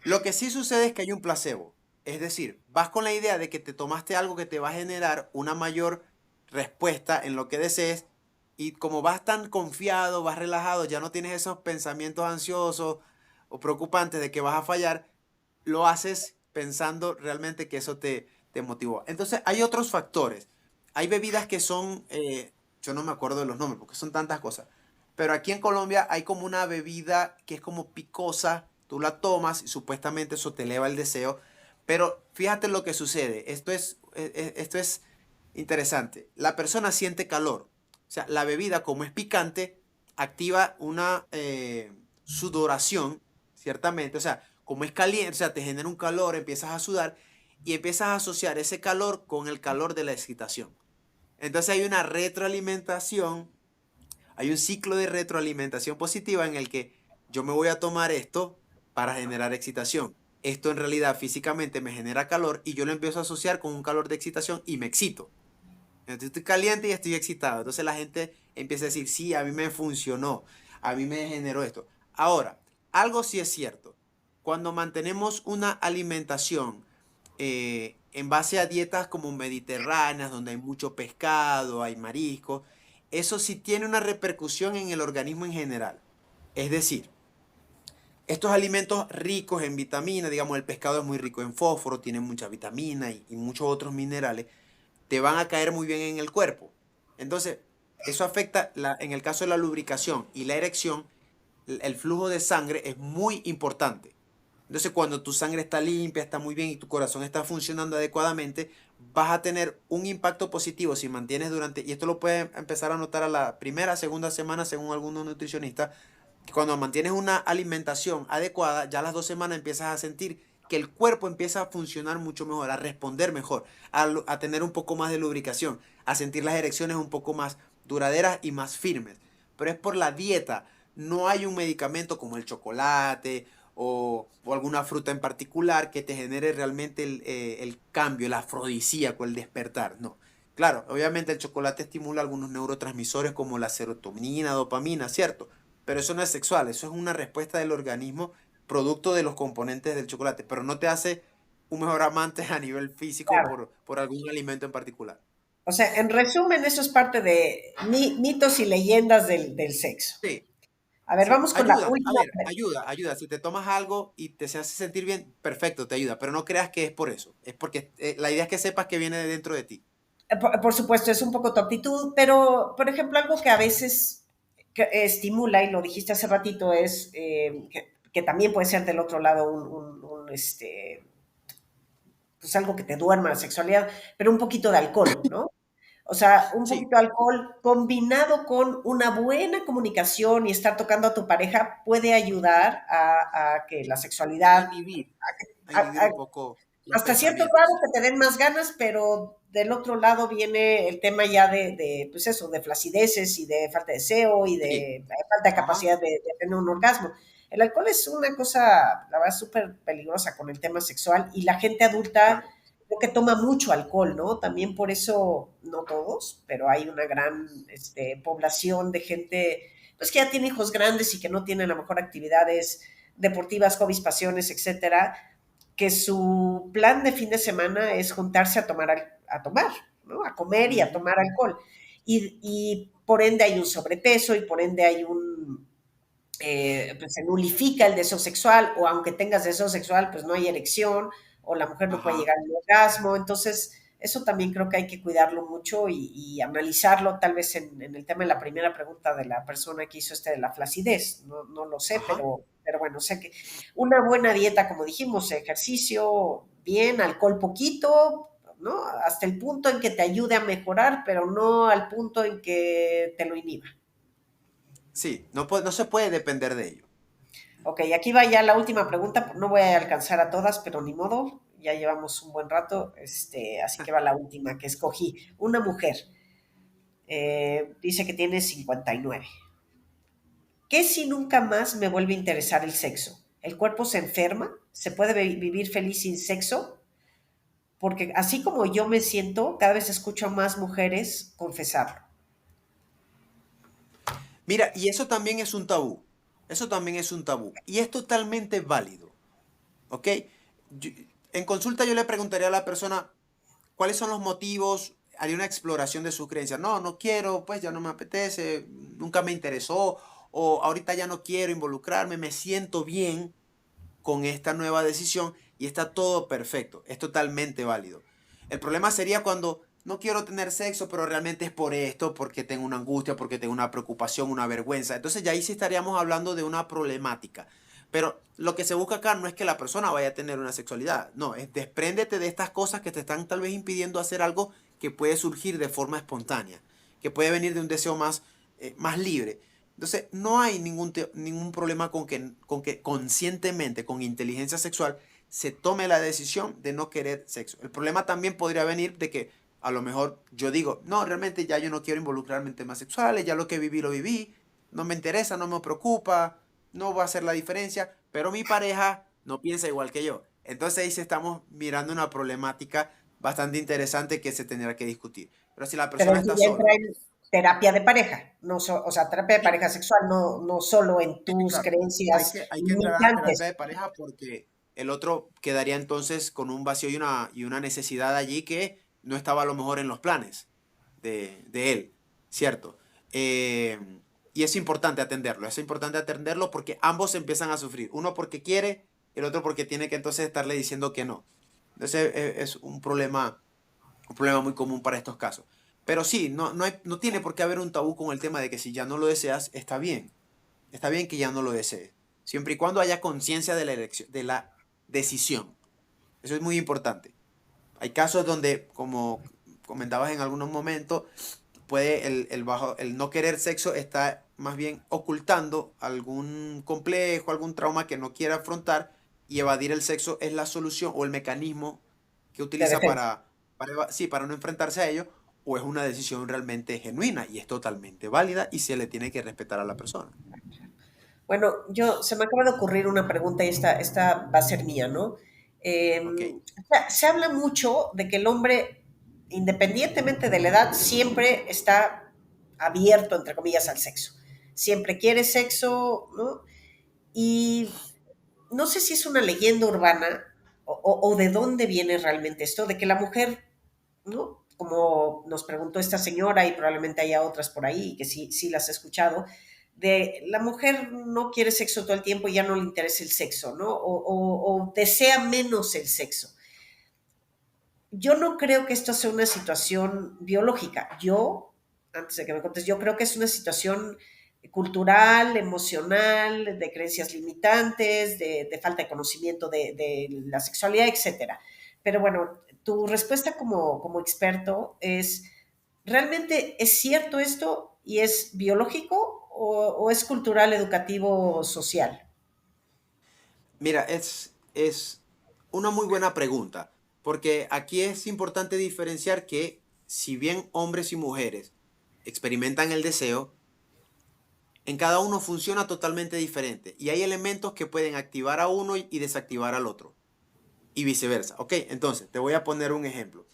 Lo que sí sucede es que hay un placebo. Es decir, vas con la idea de que te tomaste algo que te va a generar una mayor respuesta en lo que desees y como vas tan confiado, vas relajado, ya no tienes esos pensamientos ansiosos o preocupantes de que vas a fallar, lo haces pensando realmente que eso te motivó. Entonces, hay otros factores. Hay bebidas que son, yo no me acuerdo de los nombres porque son tantas cosas, pero aquí en Colombia hay como una bebida que es como picosa, tú la tomas y supuestamente eso te eleva el deseo, pero fíjate lo que sucede, esto es interesante. La persona siente calor, o sea, la bebida como es picante, activa una sudoración, ciertamente, o sea, como es caliente, o sea, te genera un calor, empiezas a sudar y empiezas a asociar ese calor con el calor de la excitación. Entonces hay una retroalimentación, hay un ciclo de retroalimentación positiva en el que yo me voy a tomar esto para generar excitación. Esto en realidad físicamente me genera calor y yo lo empiezo a asociar con un calor de excitación y me excito. Entonces estoy caliente y estoy excitado. Entonces la gente empieza a decir, sí, a mí me funcionó, a mí me generó esto. Ahora, algo sí es cierto. Cuando mantenemos una alimentación en base a dietas como mediterráneas, donde hay mucho pescado, hay marisco, eso sí tiene una repercusión en el organismo en general. Es decir, estos alimentos ricos en vitaminas, digamos, el pescado es muy rico en fósforo, tiene mucha vitamina y muchos otros minerales, te van a caer muy bien en el cuerpo. Entonces, eso afecta, en el caso de la lubricación y la erección, el flujo de sangre es muy importante. Entonces, cuando tu sangre está limpia, está muy bien y tu corazón está funcionando adecuadamente, vas a tener un impacto positivo si mantienes durante, y esto lo puedes empezar a notar a la primera, segunda semana, según algunos nutricionistas, que cuando mantienes una alimentación adecuada, ya a las 2 semanas empiezas a sentir que el cuerpo empieza a funcionar mucho mejor, a responder mejor, a tener un poco más de lubricación, a sentir las erecciones un poco más duraderas y más firmes. Pero es por la dieta. No hay un medicamento como el chocolate o alguna fruta en particular que te genere realmente el cambio, el afrodisíaco, el despertar. No. Claro, obviamente el chocolate estimula algunos neurotransmisores como la serotonina, dopamina, ¿cierto? Pero eso no es sexual, eso es una respuesta del organismo producto de los componentes del chocolate, pero no te hace un mejor amante a nivel físico Claro. por algún alimento en particular. O sea, en resumen, eso es parte de mitos y leyendas del sexo. Sí, A ver, sí, vamos con la ayuda, a última. ver, ayuda. Si te tomas algo y te se hace sentir bien, perfecto, te ayuda, pero no creas que es por eso, es porque la idea es que sepas que viene de dentro de ti. Por supuesto, es un poco tu actitud, pero, por ejemplo, algo que a veces estimula, y lo dijiste hace ratito, es que también puede ser del otro lado pues algo que te duerma la sexualidad, pero un poquito de alcohol, ¿no? O sea, un Sí, poquito de alcohol combinado con una buena comunicación y estar tocando a tu pareja puede ayudar a que la a sexualidad, inhibir, a a, inhibir a, un poco los hasta cierto grado pensamientos. que te den más ganas, pero del otro lado viene el tema ya pues eso, de flacideces y de falta de deseo y Sí, de falta de ajá, capacidad de tener un orgasmo. El alcohol es una cosa, la verdad, súper peligrosa con el tema sexual y la gente adulta claro. creo que toma mucho alcohol, ¿no? También por eso, no todos, pero hay una gran población de gente pues que ya tiene hijos grandes y que no tienen a lo mejor actividades deportivas, hobbies, pasiones, etcétera, que su plan de fin de semana es juntarse a tomar, ¿no? A comer y a Ujú, tomar alcohol. Y por ende hay un sobrepeso y por ende hay pues se nulifica el deseo sexual o aunque tengas deseo sexual, pues no hay erección o la mujer no puede ajá, llegar al orgasmo. Entonces, eso también creo que hay que cuidarlo mucho y analizarlo tal vez en el tema de la primera pregunta de la persona que hizo de la flacidez. No, no lo sé, ajá. pero bueno, sé que una buena dieta, como dijimos, ejercicio bien, alcohol poquito, ¿no? Hasta el punto en que te ayude a mejorar, pero no al punto en que te lo inhiba. Sí, no se puede depender de ello. Ok, aquí va ya la última pregunta. No voy a alcanzar a todas, pero ni modo. Ya llevamos un buen rato, así que va la última que escogí. Una mujer dice que tiene 59. ¿Qué si nunca más me vuelve a interesar el sexo? ¿El cuerpo se enferma? ¿Se puede vivir feliz sin sexo? Porque así como yo me siento, cada vez escucho a más mujeres confesarlo. Mira, y eso también es un tabú. Eso también es un tabú. Y es totalmente válido. ¿Ok? Yo- en consulta yo le preguntaría a la persona cuáles son los motivos, haría una exploración de sus creencias. No, no quiero, pues ya no me apetece, nunca me interesó, o ahorita ya no quiero involucrarme, me siento bien con esta nueva decisión y está todo perfecto, es totalmente válido. El problema sería cuando no quiero tener sexo, pero realmente es por esto, porque tengo una angustia, porque tengo una preocupación, una vergüenza. Entonces ya ahí sí estaríamos hablando de una problemática. Pero lo que se busca acá no es que la persona vaya a tener una sexualidad, no, es despréndete de estas cosas que te están tal vez impidiendo hacer algo que puede surgir de forma espontánea, que puede venir de un deseo más libre. Entonces, no hay ningún problema con que conscientemente, con inteligencia sexual, se tome la decisión de no querer sexo. El problema también podría venir de que a lo mejor yo digo, no, realmente ya yo no quiero involucrarme en temas sexuales, ya lo viví, no me interesa, no me preocupa, no va a hacer la diferencia, pero mi pareja no piensa igual que yo. Entonces ahí sí estamos mirando una problemática bastante interesante que se tendrá que discutir. Pero si la Pero persona eso está ya entra sola, en terapia de pareja, no o sea, terapia de sí, pareja sexual, no, no solo en sí, tus claro. Hay creencias que, hay que entrar a terapia limitantes. de pareja porque el otro quedaría entonces con un vacío y una necesidad allí que no estaba a lo mejor en los planes de él, ¿cierto? Eh, y es importante atenderlo porque ambos empiezan a sufrir. Uno porque quiere, el otro porque tiene que entonces estarle diciendo que no. Entonces es un problema Un problema muy común para estos casos. Pero sí, no tiene por qué haber un tabú con el tema de que si ya no lo deseas, está bien. Está bien que ya no lo desees. Siempre y cuando haya conciencia de la elección, de la decisión. Eso es muy importante. Hay casos donde, como comentabas en algunos momentos, puede el no querer sexo está más bien ocultando algún complejo, algún trauma que no quiere afrontar, y evadir el sexo es la solución o el mecanismo que de utiliza defensa. para no enfrentarse a ello, o es una decisión realmente genuina y es totalmente válida y se le tiene que respetar a la persona. Bueno, se me acaba de ocurrir una pregunta y esta va a ser mía, ¿no? Ok. Se habla mucho de que el hombre, independientemente de la edad, siempre está abierto, entre comillas, al sexo. Siempre quiere sexo, ¿no? Y no sé si es una leyenda urbana o de dónde viene realmente esto, de que la mujer, ¿no? Como nos preguntó esta señora y probablemente haya otras por ahí que sí las he escuchado, de la mujer no quiere sexo todo el tiempo y ya no le interesa el sexo, ¿no? O desea menos el sexo. Yo no creo que esto sea una situación biológica. Antes de que me contes, yo creo que es una situación cultural, emocional, de creencias limitantes, de falta de conocimiento de la sexualidad, etcétera. Pero bueno, tu respuesta como experto es, ¿realmente es cierto esto y es biológico o es cultural, educativo, social? Mira, es una muy buena pregunta, porque aquí es importante diferenciar que si bien hombres y mujeres experimentan el deseo, en cada uno funciona totalmente diferente y hay elementos que pueden activar a uno y desactivar al otro y viceversa. Ok, entonces te voy a poner un ejemplo.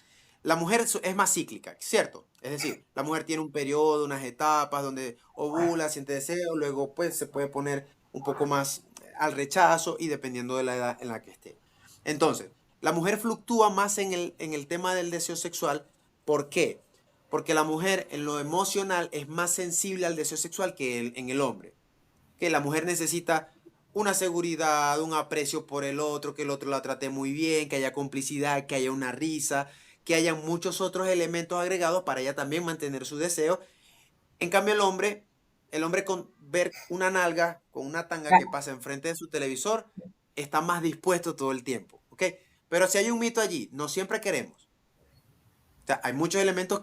La mujer es más cíclica, ¿cierto? Es decir, la mujer tiene un periodo, unas etapas donde ovula, siente deseo, luego pues se puede poner un poco más al rechazo y dependiendo de la edad en la que esté. Entonces, la mujer fluctúa más en el tema del deseo sexual. ¿Por qué? Porque la mujer en lo emocional es más sensible al deseo sexual que en el hombre. Que la mujer necesita una seguridad, un aprecio por el otro, que el otro la trate muy bien, que haya complicidad, que haya una risa, que haya muchos otros elementos agregados para ella también mantener su deseo. En cambio, el hombre con ver una nalga, con una tanga que pasa enfrente de su televisor, está más dispuesto todo el tiempo, ¿ok? Pero si hay un mito allí, no siempre queremos. O sea, hay muchos elementos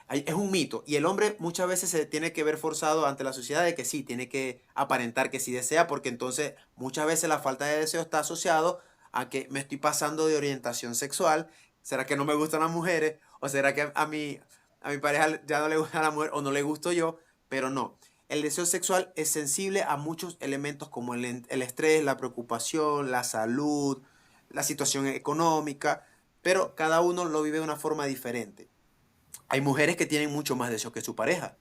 es un mito y el hombre muchas veces se tiene que ver forzado ante la sociedad de que sí, tiene que aparentar que sí desea, porque entonces muchas veces la falta de deseo está asociado a que me estoy pasando de orientación sexual. ¿Será que no me gustan las mujeres? ¿O será que a mi pareja ya no le gusta la mujer o no le gusto yo? Pero no. El deseo sexual es sensible a muchos elementos como el estrés, la preocupación, la salud, la situación económica, pero cada uno lo vive de una forma diferente. Hay mujeres que tienen mucho más deseo que su pareja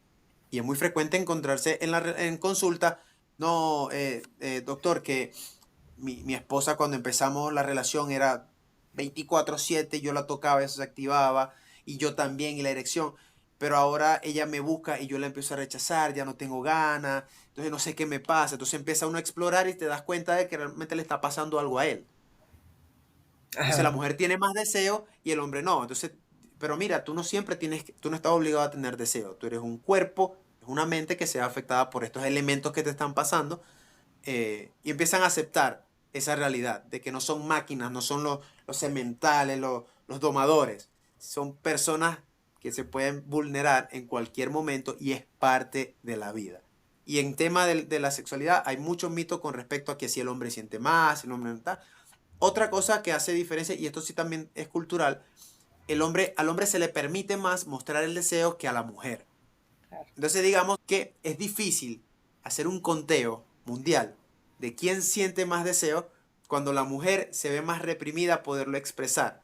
y es muy frecuente encontrarse en consulta, no, doctor, que mi esposa cuando empezamos la relación era 24/7, yo la tocaba, eso se activaba y yo también y la erección, pero ahora ella me busca y yo la empiezo a rechazar, ya no tengo ganas, entonces no sé qué me pasa, entonces empieza uno a explorar y te das cuenta de que realmente le está pasando algo a él. Entonces la Ajá. mujer tiene más deseo y el hombre no. Entonces, pero mira, tú no siempre tú no estás obligado a tener deseo. Tú eres un cuerpo, es una mente que se ve afectada por estos elementos que te están pasando y empiezan a aceptar esa realidad de que no son máquinas, no son los sementales, los domadores. Son personas que se pueden vulnerar en cualquier momento y es parte de la vida. Y en tema de la sexualidad hay muchos mitos con respecto a que si el hombre siente más, si el hombre no está. Otra cosa que hace diferencia, y esto sí también es cultural, al hombre se le permite más mostrar el deseo que a la mujer. Claro. Entonces digamos que es difícil hacer un conteo mundial de quién siente más deseo cuando la mujer se ve más reprimida a poderlo expresar.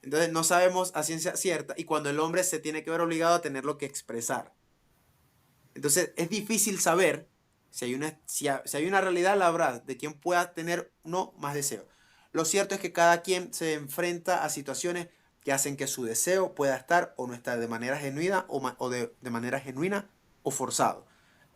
Entonces no sabemos a ciencia cierta y cuando el hombre se tiene que ver obligado a tenerlo que expresar. Entonces es difícil saber si hay una realidad laboral de quién pueda tener no más deseo. Lo cierto es que cada quien se enfrenta a situaciones que hacen que su deseo pueda estar o no estar de manera genuina o de manera genuina o forzado. Ok.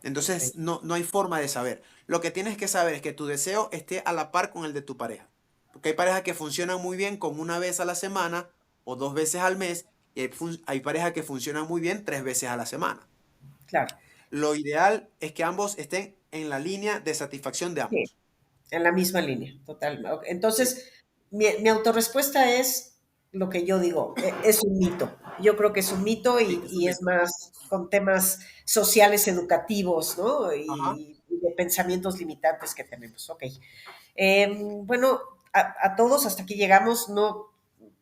Entonces no hay forma de saber. Lo que tienes que saber es que tu deseo esté a la par con el de tu pareja. Porque hay parejas que funcionan muy bien con una vez a la semana o 2 veces al mes, y hay parejas que funcionan muy bien 3 veces a la semana. Claro. Lo ideal es que ambos estén en la línea de satisfacción de Sí, ambos. en la misma línea, total. Sí, Entonces, mi autorrespuesta es lo que yo digo, es un mito. Yo creo que es un mito sí, es un y es mito. más con temas sociales educativos, ¿no? Ajá. Y de pensamientos limitantes que tenemos. Ok. Bueno, a todos hasta aquí llegamos. No,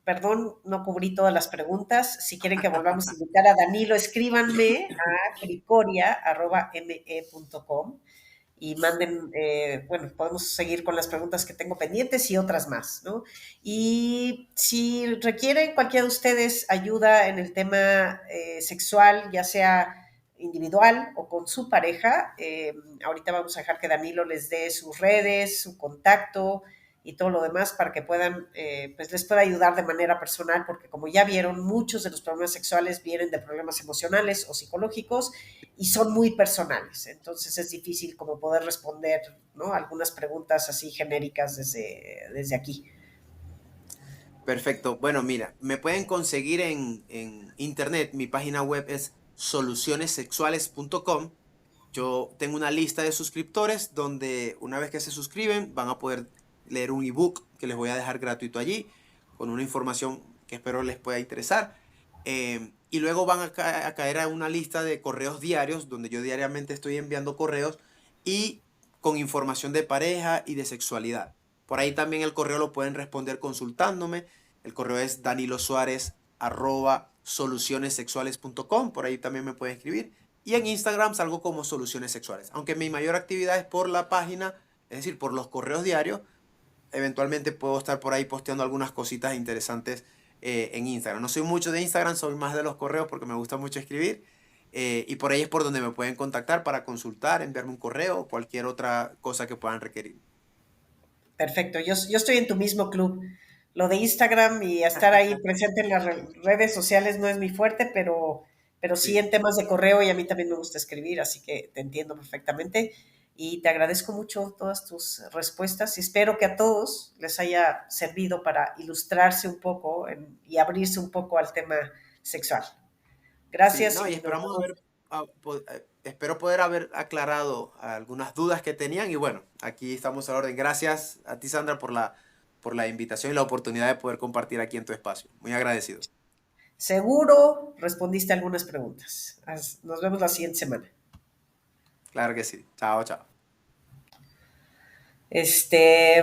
perdón, no cubrí todas las preguntas. Si quieren que volvamos a invitar a Danilo, escríbanme a cricoria.me.com y manden, bueno, podemos seguir con las preguntas que tengo pendientes y otras más, ¿no? Y si requieren cualquiera de ustedes ayuda en el tema sexual, ya sea individual o con su pareja, ahorita vamos a dejar que Danilo les dé sus redes, su contacto y todo lo demás para que puedan, pues les pueda ayudar de manera personal, porque como ya vieron, muchos de los problemas sexuales vienen de problemas emocionales o psicológicos y son muy personales. Entonces es difícil como poder responder, ¿no? Algunas preguntas así genéricas desde aquí. Perfecto. Bueno, mira, me pueden conseguir en internet. Mi página web es solucionessexuales.com. Yo tengo una lista de suscriptores donde una vez que se suscriben van a poder leer un ebook que les voy a dejar gratuito allí con una información que espero les pueda interesar. Y luego van a caer a una lista de correos diarios donde yo diariamente estoy enviando correos y con información de pareja y de sexualidad. Por ahí también el correo lo pueden responder consultándome. El correo es danilosuarez@solucionessexuales.com. Por ahí también me pueden escribir. Y en Instagram salgo como Soluciones Sexuales. Aunque mi mayor actividad es por la página, es decir, por los correos diarios. Eventualmente puedo estar por ahí posteando algunas cositas interesantes en Instagram. No soy mucho de Instagram, soy más de los correos porque me gusta mucho escribir. Y por ahí es por donde me pueden contactar para consultar, enviarme un correo o cualquier otra cosa que puedan requerir. Perfecto, yo estoy en tu mismo club. Lo de Instagram y estar ahí presente en las redes sociales no es mi fuerte, pero sí Sí. en temas de correo y a mí también me gusta escribir, así que te entiendo perfectamente y te agradezco mucho todas tus respuestas y espero que a todos les haya servido para ilustrarse un poco y abrirse un poco al tema sexual. Sí, Gracias no, y y nos esperamos vemos. espero poder haber aclarado algunas dudas que tenían y bueno, aquí estamos a la orden. Gracias a ti, Sandra, por la invitación y la oportunidad de poder compartir aquí en tu espacio. Muy agradecido. Seguro respondiste algunas preguntas. Nos vemos la siguiente semana. Claro que sí. Chao, chao. Este,